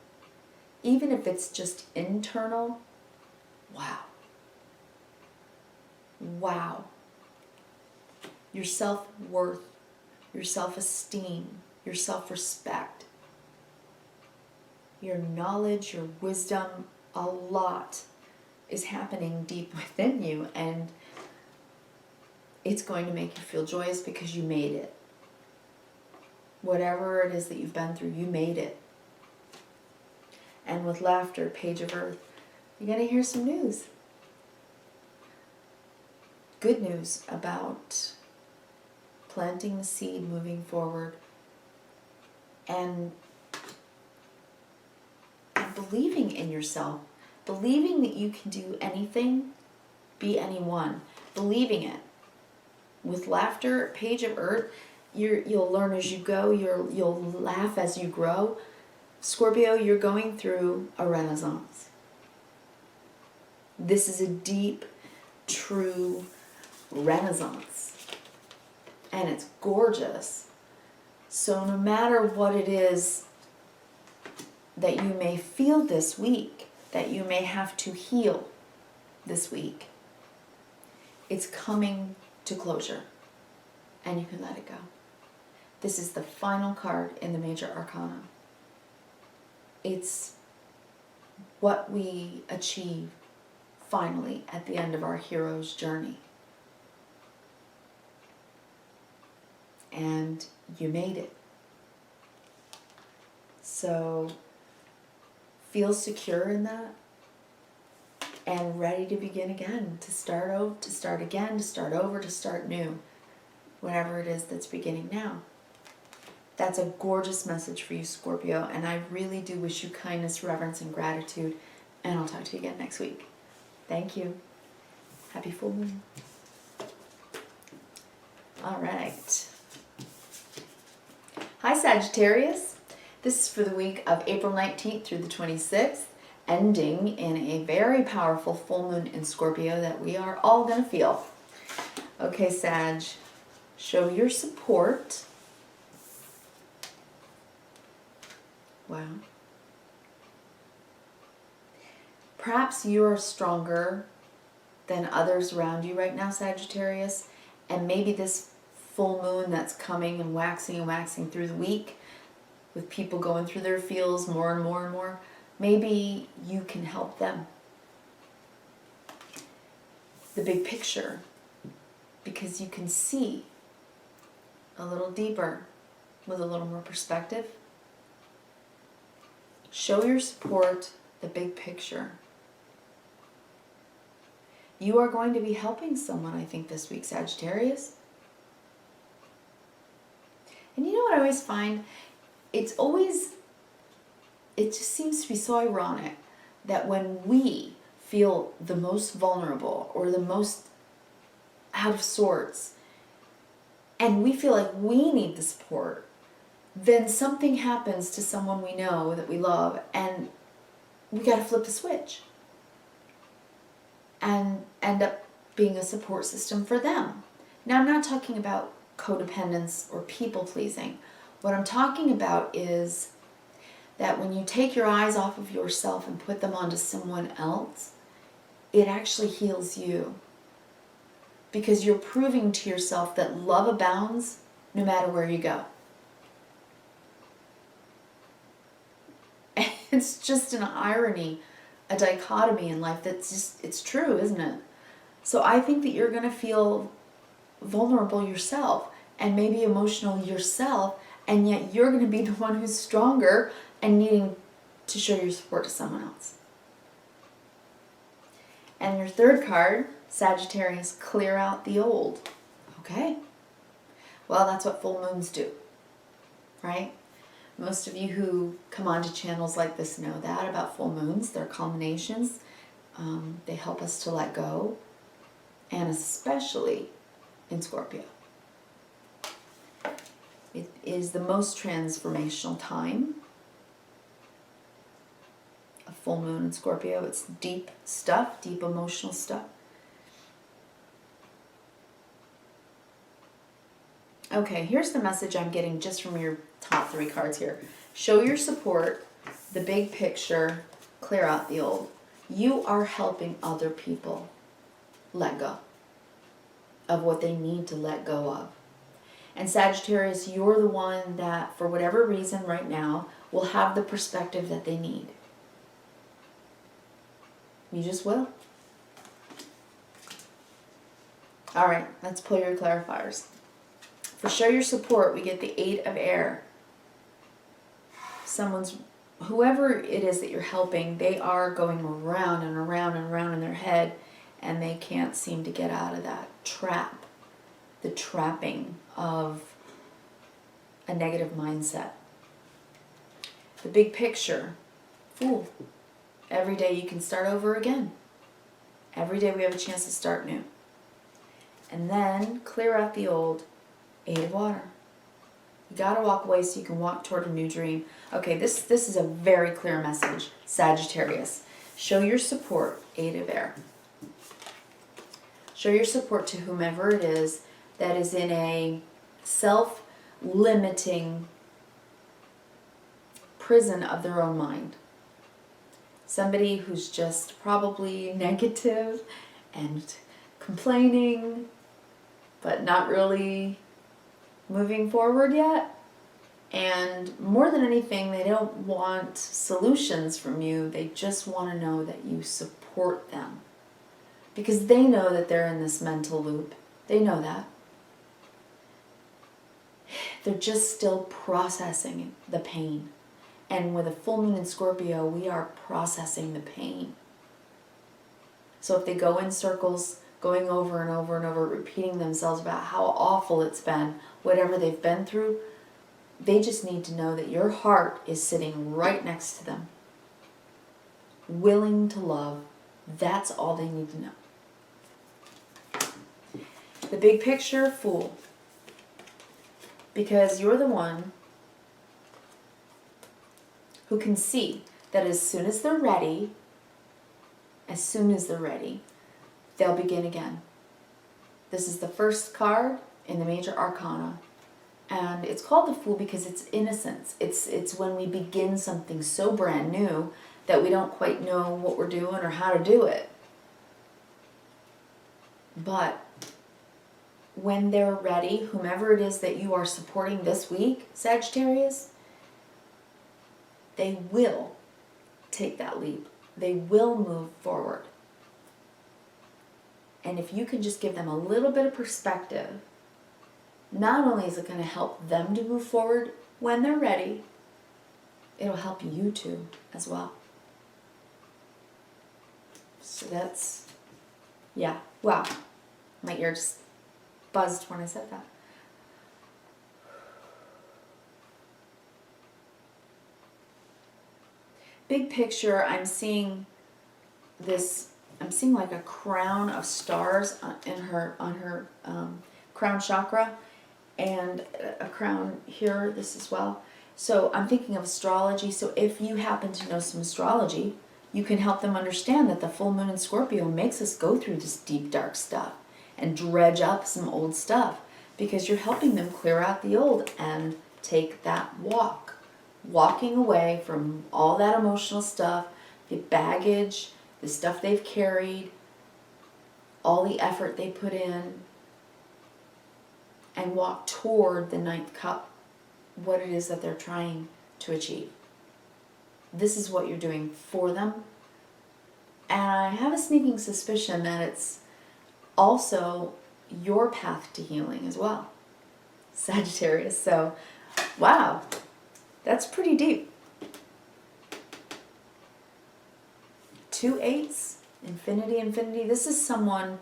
Even if it's just internal, wow. Wow. Your self-worth, your self-esteem, your self-respect, your knowledge, your wisdom, a lot is happening deep within you, and it's going to make you feel joyous because you made it. Whatever it is that you've been through, you made it. And with laughter, Page of Earth, you're going to hear some news. Good news about planting the seed, moving forward, and believing in yourself, believing that you can do anything, be anyone, believing it. With laughter, Page of Earth, you'll learn as you go, you'll laugh as you grow. Scorpio, you're going through a renaissance. This is a deep, true renaissance. And it's gorgeous. So no matter what it is that you may feel this week, that you may have to heal this week, it's coming to closure. And you can let it go. This is the final card in the Major Arcana. It's what we achieve finally at the end of our hero's journey. And you made it. So feel secure in that and ready to begin again, to start over, to start again, to start over, to start new. Whatever it is that's beginning now. That's a gorgeous message for you, Scorpio, and I really do wish you kindness, reverence, and gratitude, and I'll talk to you again next week. Thank you. Happy full moon. All right. Hi Sagittarius. This is for the week of April 19th through the 26th, ending in a very powerful full moon in Scorpio that we are all going to feel. Okay, Sag, show your support. Wow. Perhaps you're stronger than others around you right now, Sagittarius, and maybe this full moon that's coming and waxing through the week, with people going through their feels more and more and more, maybe you can help them. The big picture, because you can see a little deeper with a little more perspective. Show your support, the big picture. You are going to be helping someone, I think, this week, Sagittarius. And you know what I always find? It just seems to be so ironic that when we feel the most vulnerable or the most out of sorts, and we feel like we need the support, then something happens to someone we know that we love, and we got to flip the switch and end up being a support system for them. Now, I'm not talking about codependence or people pleasing. What I'm talking about is that when you take your eyes off of yourself and put them onto someone else, it actually heals you. Because you're proving to yourself that love abounds no matter where you go. And it's just an irony, a dichotomy in life that's just, it's true, isn't it? So I think that you're going to feel vulnerable yourself and maybe emotional yourself, and yet you're going to be the one who's stronger and needing to show your support to someone else. And your third card, Sagittarius, clear out the old. Okay. Well, that's what full moons do, right? Most of you who come onto channels like this know that about full moons. They're culminations. They help us to let go, and especially in Scorpio. It is the most transformational time. A full moon in Scorpio. It's deep stuff, deep emotional stuff. Okay, here's the message I'm getting just from your top three cards here. Show your support, the big picture, clear out the old. You are helping other people let go of what they need to let go of. And Sagittarius, you're the one that, for whatever reason right now, will have the perspective that they need. You just will. All right, let's pull your clarifiers. For show your support, we get the 8 of air. Whoever it is that you're helping, they are going around and around and around in their head, and they can't seem to get out of that trap, the trapping of a negative mindset. The big picture, Fool. Every day you can start over again. Every day we have a chance to start new. And then clear out the old, 8 of water. You gotta walk away so you can walk toward a new dream. Okay, this is a very clear message. Sagittarius, show your support, 8 of air. Show your support to whomever it is that is in a self-limiting prison of their own mind. Somebody who's just probably negative and complaining, but not really moving forward yet. And more than anything, they don't want solutions from you. They just want to know that you support them. Because they know that they're in this mental loop. They know that. They're just still processing the pain. And with a full moon in Scorpio, we are processing the pain. So if they go in circles, going over and over and over, repeating themselves about how awful it's been, whatever they've been through, they just need to know that your heart is sitting right next to them, willing to love. That's all they need to know. The big picture, Fool. Because you're the one who can see that as soon as they're ready, they'll begin again. This is the first card in the major arcana. And it's called the Fool because it's innocence. It's when we begin something so brand new that we don't quite know what we're doing or how to do it. But when they're ready, whomever it is that you are supporting this week, Sagittarius, they will take that leap. They will move forward. And if you can just give them a little bit of perspective, not only is it going to help them to move forward when they're ready, it'll help you too as well. So that's, yeah, wow. My ear just buzzed when I said that. Big picture, I'm seeing like a crown of stars on her crown chakra, and a crown here, this as well. So I'm thinking of astrology. So if you happen to know some astrology, you can help them understand that the full moon in Scorpio makes us go through this deep, dark stuff and dredge up some old stuff, because you're helping them clear out the old and take that walk. Walking away from all that emotional stuff, the baggage, the stuff they've carried, all the effort they put in, and walk toward the ninth cup, what it is that they're trying to achieve. This is what you're doing for them. And I have a sneaking suspicion that it's also your path to healing as well, Sagittarius. So, wow, that's pretty deep. 2 8s, infinity. This is someone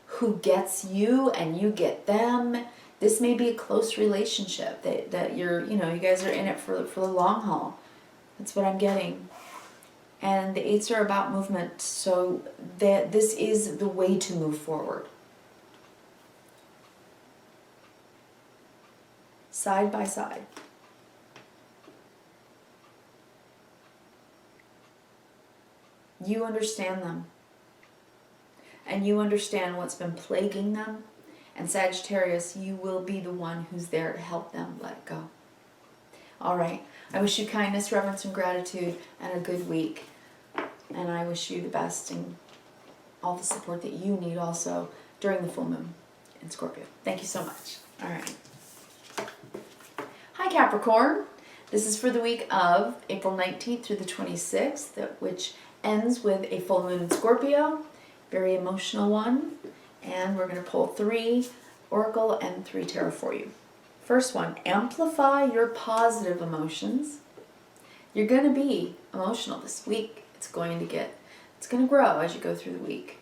who gets you and you get them. This may be a close relationship that you're, you guys are in it for the long haul. That's what I'm getting. And the 8s are about movement, so that this is the way to move forward. Side by side. You understand them. And you understand what's been plaguing them. And Sagittarius, you will be the one who's there to help them let it go. All right. I wish you kindness, reverence, and gratitude, and a good week. And I wish you the best and all the support that you need also during the full moon in Scorpio. Thank you so much. All right. Hi, Capricorn. This is for the week of April 19th through the 26th, which ends with a full moon in Scorpio. Very emotional one. And we're going to pull 3 Oracle and 3 Tarot for you. First one, amplify your positive emotions. You're going to be emotional this week. It's going to grow as you go through the week.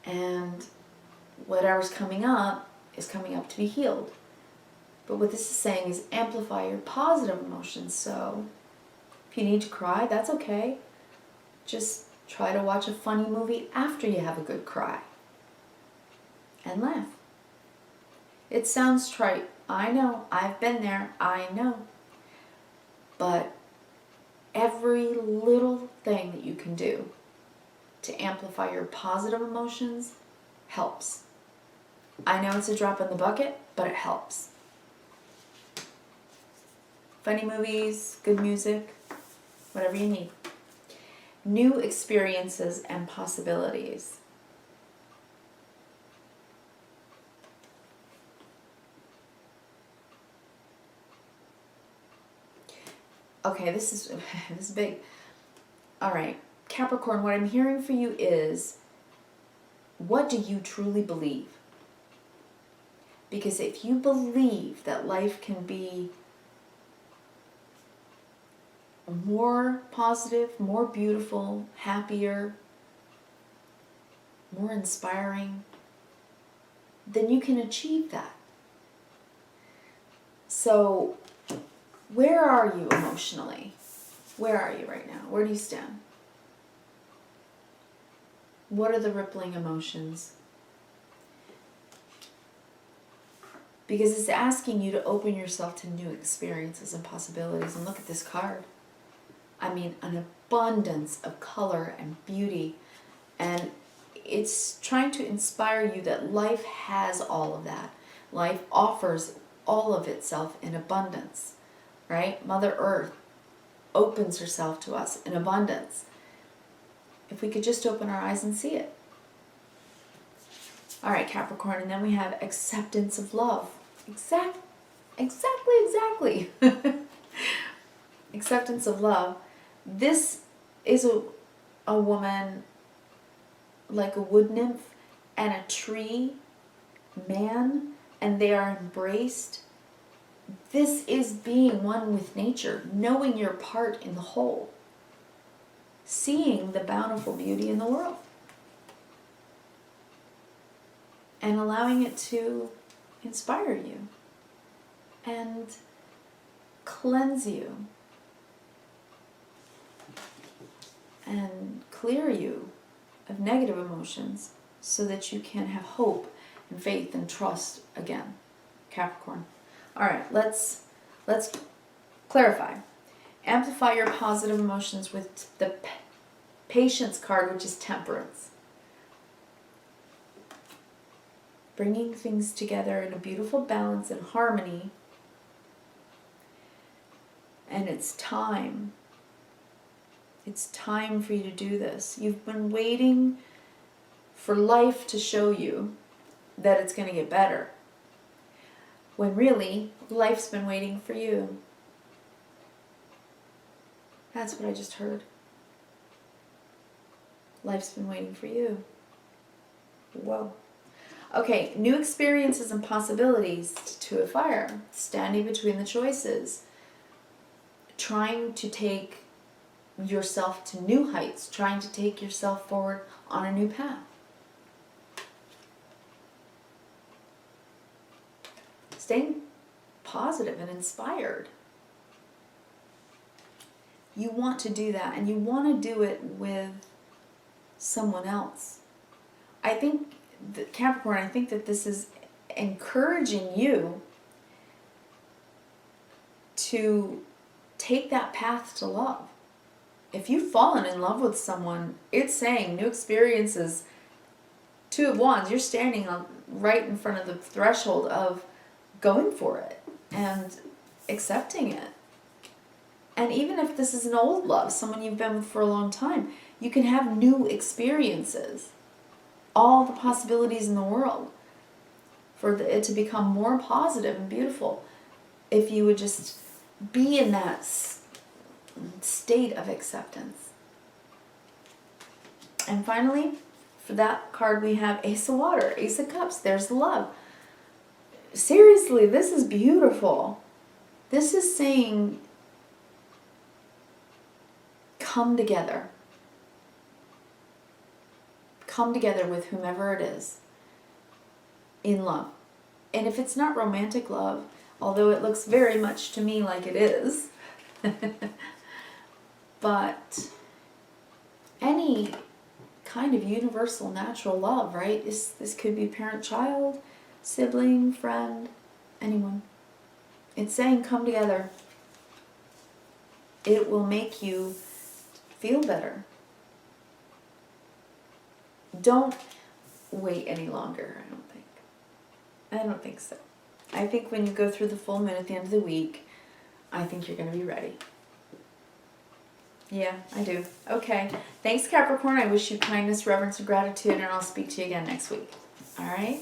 And whatever's coming up is coming up to be healed. But what this is saying is amplify your positive emotions. So if you need to cry, that's okay. Just try to watch a funny movie after you have a good cry. And laugh. It sounds trite. I know. I've been there. I know. But every little thing that you can do to amplify your positive emotions helps. I know it's a drop in the bucket, but it helps. Funny movies, good music, whatever you need. New experiences and possibilities. Okay, this is big. All right, Capricorn, what I'm hearing for you is, what do you truly believe? Because if you believe that life can be more positive, more beautiful, happier, more inspiring, then you can achieve that. So, where are you emotionally? Where are you right now? Where do you stand? What are the rippling emotions? Because it's asking you to open yourself to new experiences and possibilities. And look at this card. I mean, an abundance of color and beauty. And it's trying to inspire you that life has all of that. Life offers all of itself in abundance, right? Mother Earth opens herself to us in abundance. If we could just open our eyes and see it. All right, Capricorn, and then we have acceptance of love. Exactly. Acceptance of love. This is a woman like a wood nymph and a tree man, and they are embraced. This is being one with nature, knowing your part in the whole, seeing the bountiful beauty in the world, and allowing it to inspire you and cleanse you and clear you of negative emotions so that you can have hope and faith and trust again, Capricorn. All right, let's clarify. Amplify your positive emotions with the Patience card, which is Temperance. Bringing things together in a beautiful balance and harmony. And it's time. It's time for you to do this. You've been waiting for life to show you that it's going to get better, when really, life's been waiting for you. That's what I just heard. Life's been waiting for you. Whoa. Okay, new experiences and possibilities to a fire. Standing between the choices. Trying to take yourself to new heights. Trying to take yourself forward on a new path. Staying positive and inspired. You want to do that, and you want to do it with someone else. I think, Capricorn, I think that this is encouraging you to take that path to love. If you've fallen in love with someone, it's saying new experiences. Two of Wands, you're standing right in front of the threshold of going for it and accepting it. And even if this is an old love, someone you've been with for a long time, you can have new experiences. All the possibilities in the world for it to become more positive and beautiful if you would just be in that state of acceptance. And finally, for that card we have Ace of Water, Ace of Cups. There's the love. Seriously, this is beautiful. This is saying, come together. Come together with whomever it is in love. And if it's not romantic love, although it looks very much to me like it is, but any kind of universal natural love, right? This could be parent-child, sibling, friend, anyone. It's saying come together. It will make you feel better. Don't wait any longer, I don't think. I don't think so. I think when you go through the full moon at the end of the week, I think you're going to be ready. Yeah, I do. Okay. Thanks, Capricorn. I wish you kindness, reverence, and gratitude, and I'll speak to you again next week. All right?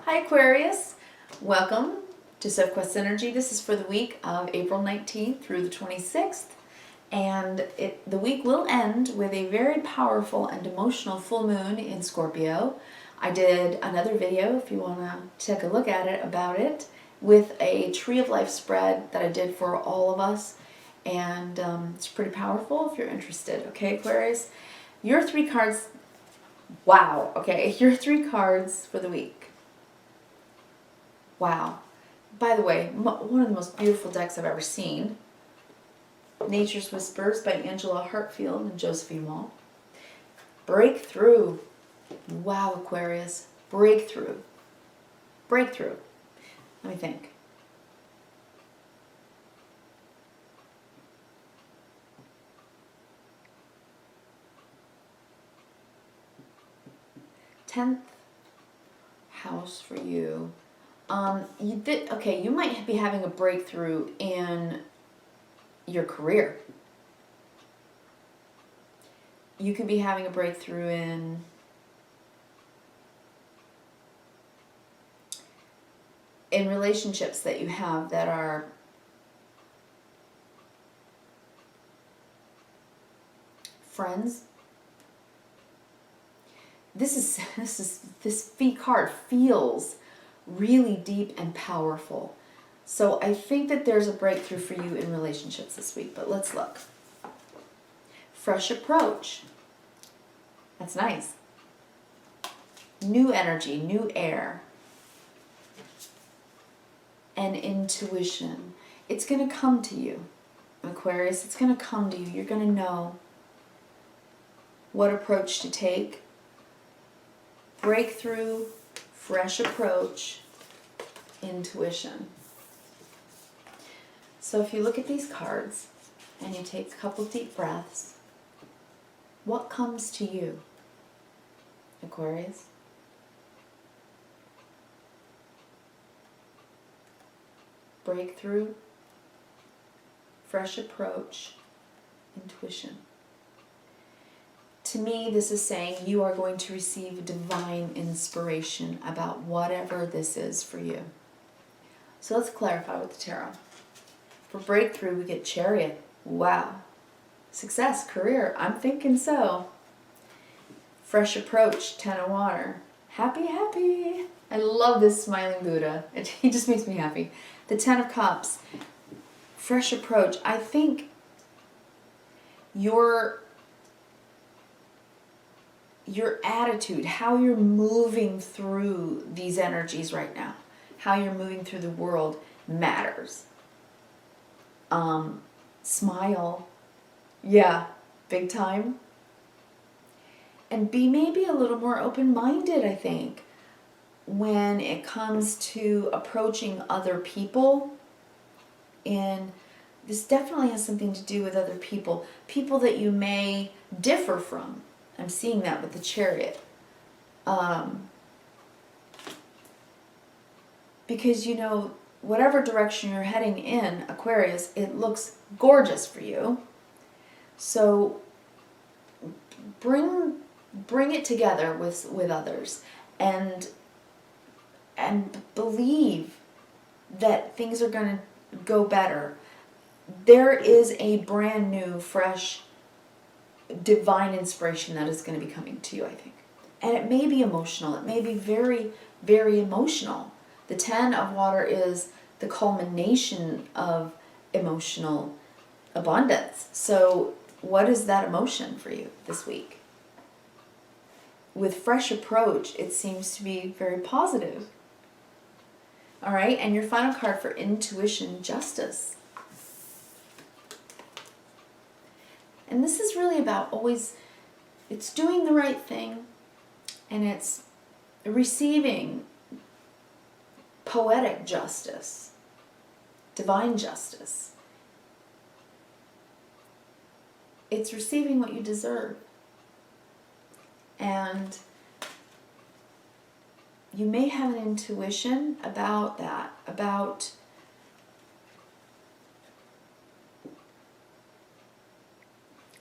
Hi, Aquarius. Welcome to Sophquest Energy. This is for the week of April 19th through the 26th. And the week will end with a very powerful and emotional full moon in Scorpio. I did another video, if you want to take a look at it, about it, with a Tree of Life spread that I did for all of us. And it's pretty powerful if you're interested. Okay, Aquarius? Your 3 cards, wow, okay, your 3 cards for the week. Wow. By the way, one of the most beautiful decks I've ever seen. Nature's Whispers by Angela Hartfield and Josephine Wall. Breakthrough. Wow, Aquarius. Breakthrough. Breakthrough. Let me think. 10th house for you. You might be having a breakthrough in your career. You could be having a breakthrough in relationships that you have that are friends. This fee card feels really deep and powerful. So I think that there's a breakthrough for you in relationships this week, but let's look. Fresh approach. That's nice. New energy, new air. And intuition. It's going to come to you, Aquarius. It's going to come to you. You're going to know what approach to take. Breakthrough, fresh approach, intuition. So if you look at these cards and you take a couple deep breaths, what comes to you, Aquarius? Breakthrough, fresh approach, intuition. To me, this is saying you are going to receive divine inspiration about whatever this is for you. So let's clarify with the tarot. For breakthrough, we get Chariot. Wow. Success, career, I'm thinking so. Fresh approach, Ten of Water. Happy, happy. I love this smiling Buddha. He just makes me happy. The Ten of Cups. Fresh approach. I think your attitude, how you're moving through these energies right now, how you're moving through the world matters. Smile. Yeah, big time. And be maybe a little more open-minded, I think, when it comes to approaching other people. And this definitely has something to do with other people. People that you may differ from. I'm seeing that with the Chariot. Because, you know, whatever direction you're heading in, Aquarius, it looks gorgeous for you. So bring it together with others and believe that things are going to go better. There is a brand new, fresh, divine inspiration that is going to be coming to you, I think. And it may be emotional. It may be very, very emotional. The Ten of Water is the culmination of emotional abundance. So what is that emotion for you this week? With fresh approach, it seems to be very positive. All right, and your final card for intuition, Justice. And this is really about always, it's doing the right thing, and it's receiving poetic justice, divine justice. It's receiving what you deserve. And you may have an intuition about that, about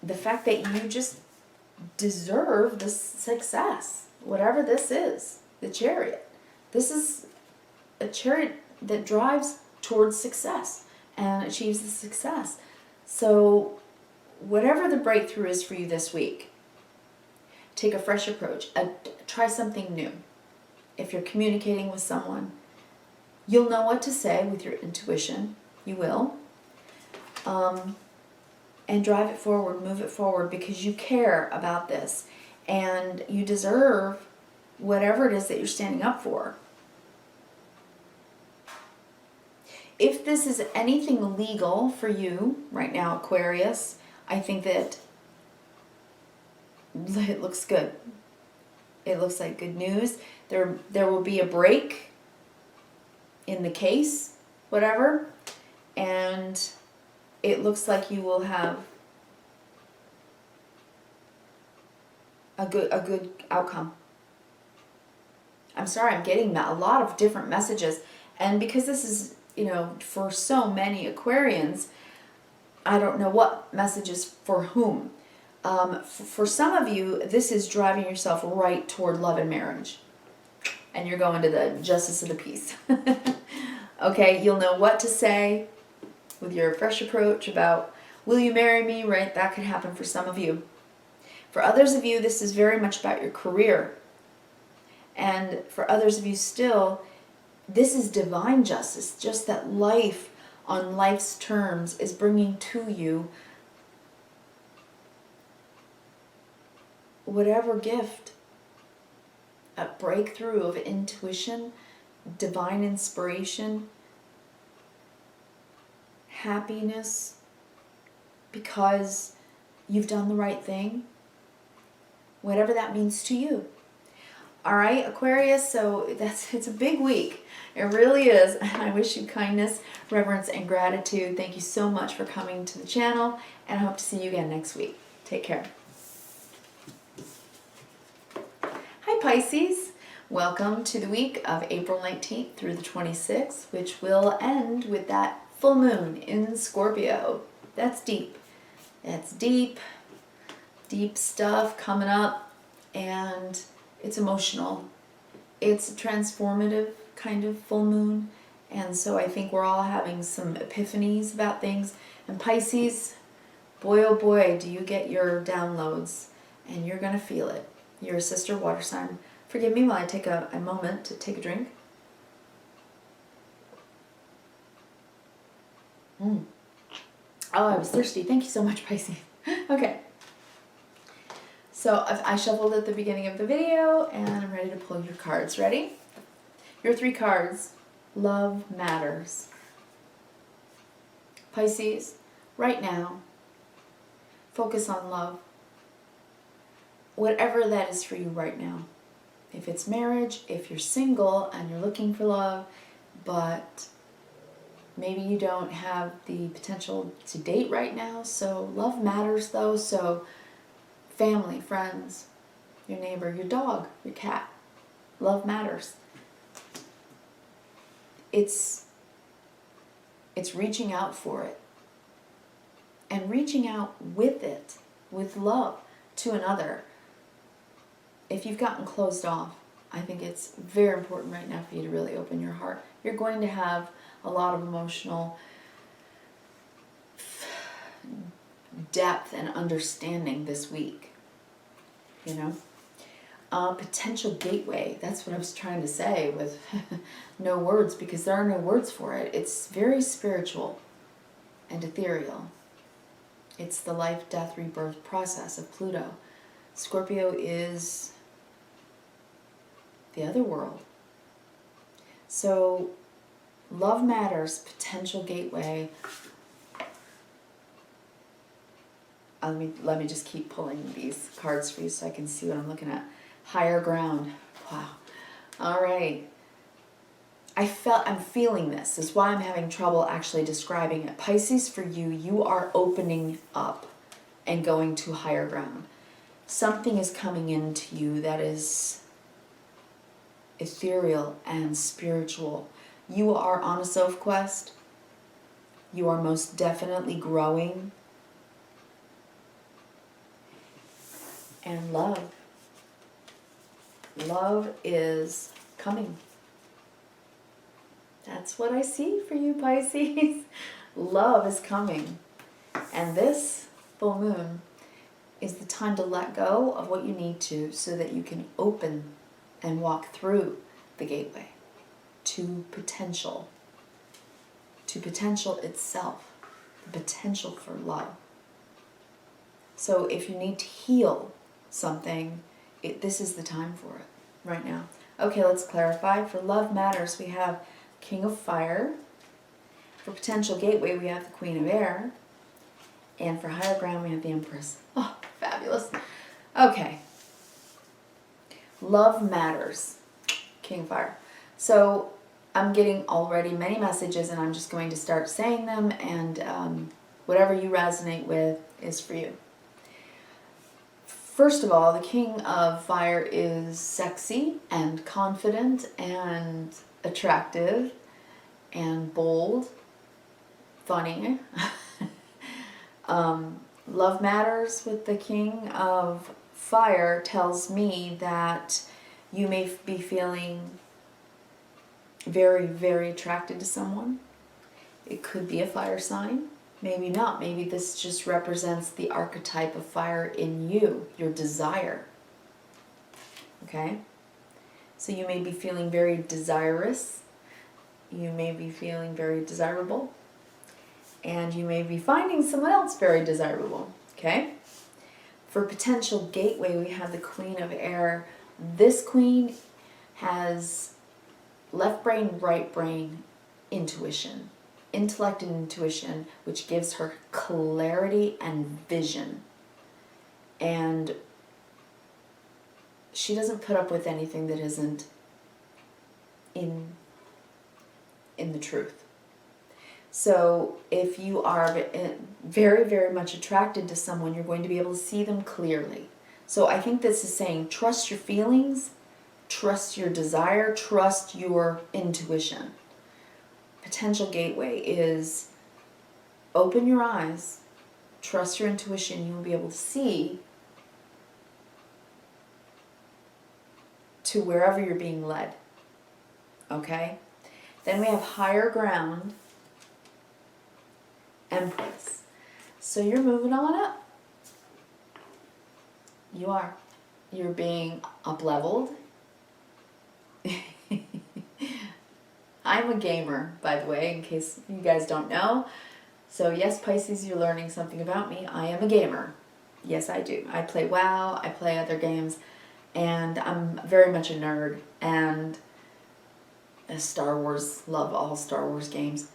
the fact that you just deserve this success, whatever this is, the Chariot. This is a Chariot that drives towards success and achieves the success. So whatever the breakthrough is for you this week, take a fresh approach. Try something new. If you're communicating with someone, you'll know what to say with your intuition. You will. And drive it forward, move it forward, because you care about this. And you deserve whatever it is that you're standing up for. If this is anything legal for you right now, Aquarius, I think that it looks good. It looks like good news. There will be a break in the case, whatever, and it looks like you will have a good outcome. I'm sorry, I'm getting a lot of different messages. And because this is, you know, for so many Aquarians, I don't know what message is for whom. For some of you, this is driving yourself right toward love and marriage. And you're going to the justice of the peace. Okay, you'll know what to say with your fresh approach about, will you marry me, right? That could happen for some of you. For others of you, this is very much about your career. And for others of you still, this is divine justice, just that life on life's terms is bringing to you whatever gift, a breakthrough of intuition, divine inspiration, happiness, because you've done the right thing, whatever that means to you. All right, Aquarius, so it's a big week. It really is. I wish you kindness, reverence, and gratitude. Thank you so much for coming to the channel, and I hope to see you again next week. Take care. Hi, Pisces. Welcome to the week of April 19th through the 26th, which will end with that full moon in Scorpio. That's deep. That's deep stuff coming up, and it's emotional. It's a transformative kind of full moon, and so I think we're all having some epiphanies about things. And Pisces, boy oh boy, do you get your downloads, and you're gonna feel it. You're a sister water sign. Forgive me while I take a moment to take a drink. Oh, I was thirsty. Thank you so much, Pisces. Okay. So I shuffled at the beginning of the video, and I'm ready to pull your cards. Ready? Your 3 cards. Love matters. Pisces, right now, focus on love. Whatever that is for you right now. If it's marriage, if you're single and you're looking for love, but maybe you don't have the potential to date right now, so love matters though. So family, friends, your neighbor, your dog, your cat, love matters. It's reaching out for it, and reaching out with it, with love to another. If you've gotten closed off, I think it's very important right now for you to really open your heart. You're going to have a lot of emotional depth and understanding this week, you know. Potential gateway, that's what I was trying to say with no words, because there are no words for it. It's very spiritual and ethereal. It's the life, death, rebirth process of Pluto. Scorpio is the other world. So love matters, potential gateway. Let me just keep pulling these cards for you so I can see what I'm looking at. Higher ground. Wow. All right. I'm feeling this. This is why I'm having trouble actually describing it. Pisces, for you, you are opening up and going to higher ground. Something is coming into you that is ethereal and spiritual. You are on a Sophquest. You are most definitely growing. And love. Love is coming. That's what I see for you, Pisces. Love is coming. And this full moon is the time to let go of what you need to, so that you can open and walk through the gateway to potential itself, the potential for love. So if you need to heal something, this is the time for it right now. Okay, let's clarify. For love matters, we have King of Fire. For potential gateway, we have the Queen of Air. And for higher ground, we have the Empress. Oh, fabulous. Okay. Love matters. King of Fire. So I'm getting already many messages, and I'm just going to start saying them, and whatever you resonate with is for you. First of all, the king of fire is sexy and confident and attractive and bold, funny. Love matters with the king of fire tells me that you may be feeling very, very attracted to someone. It could be a fire sign. Maybe not. Maybe this just represents the archetype of fire in you, your desire. Okay? So you may be feeling very desirous. You may be feeling very desirable. And you may be finding someone else very desirable. Okay? For potential gateway, we have the Queen of Air. This queen has left brain, right brain, intuition. Intellect and intuition, which gives her clarity and vision. And she doesn't put up with anything that isn't in the truth. So if you are very, very much attracted to someone, you're going to be able to see them clearly. So I think this is saying trust your feelings, trust your desire, trust your intuition. Potential gateway is open your eyes, trust your intuition, you will be able to see to wherever you're being led. Okay? Then we have higher ground, Empress. So you're moving on up. You are. You're being up-leveled. I'm a gamer, by the way, in case you guys don't know. So yes, Pisces, you're learning something about me. I am a gamer. Yes, I do. I play WoW, I play other games, and I'm very much a nerd. And a Star Wars, love all Star Wars games.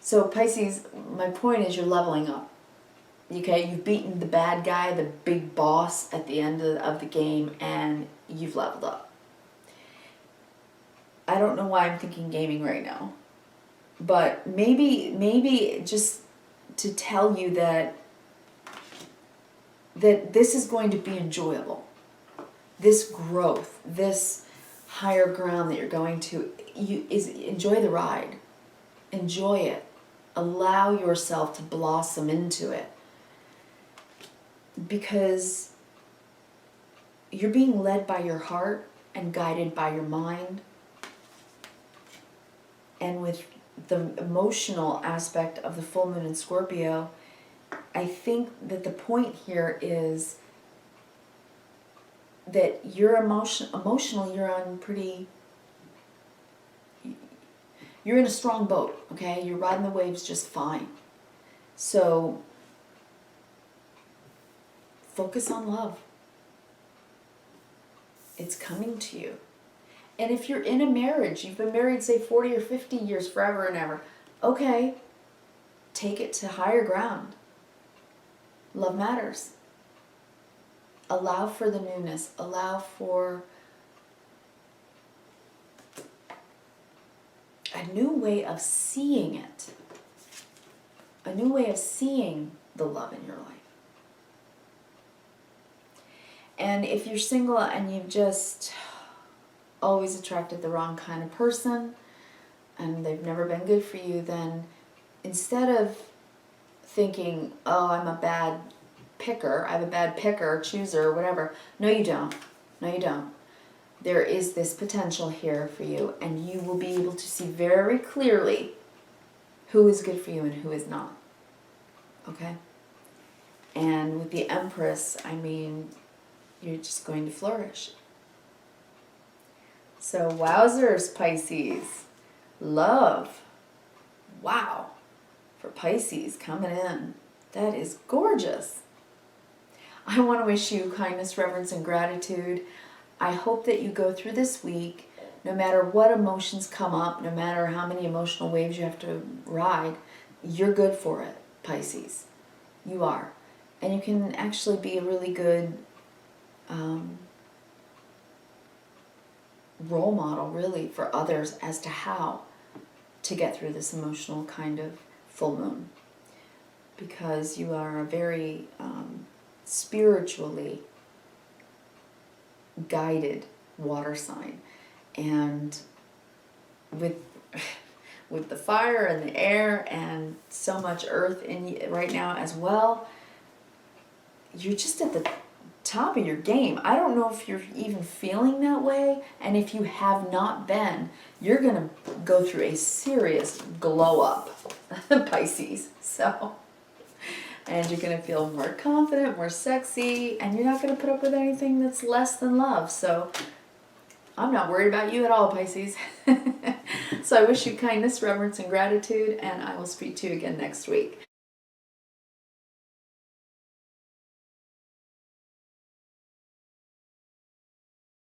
So Pisces, my point is you're leveling up. Okay, you've beaten the bad guy, the big boss at the end of the game, and you've leveled up. I don't know why I'm thinking gaming right now, but maybe just to tell you that this is going to be enjoyable. This growth, this higher ground that you're going to, enjoy the ride. Enjoy it. Allow yourself to blossom into it. Because you're being led by your heart and guided by your mind. And with the emotional aspect of the full moon in Scorpio, I think that the point here is that you're emotional, you're in a strong boat, okay? You're riding the waves just fine. So focus on love. It's coming to you. And if you're in a marriage, you've been married, say, 40 or 50 years, forever and ever, okay, take it to higher ground. Love matters. Allow for the newness. Allow for a new way of seeing it. A new way of seeing the love in your life. And if you're single and you've just always attracted the wrong kind of person and they've never been good for you, then instead of thinking, oh, I'm a bad picker, I have a bad picker, chooser, whatever. No, you don't. No, you don't. There is this potential here for you, and you will be able to see very clearly who is good for you and who is not. Okay? And with the Empress, I mean, you're just going to flourish. So, wowzers, Pisces. Love. Wow. For Pisces coming in. That is gorgeous. I want to wish you kindness, reverence, and gratitude. I hope that you go through this week, no matter what emotions come up, no matter how many emotional waves you have to ride, you're good for it, Pisces. You are. And you can actually be a really good role model, really, for others as to how to get through this emotional kind of full moon. Because you are a very spiritually guided water sign. And with the fire and the air and so much earth in you right now as well, you're just at the top of your game. I don't know if you're even feeling that way, and if you have not been, you're gonna go through a serious glow up, Pisces. So, and you're gonna feel more confident, more sexy, and you're not gonna put up with anything that's less than love. So I'm not worried about you at all, Pisces. So I wish you kindness, reverence, and gratitude, and I will speak to you again next week.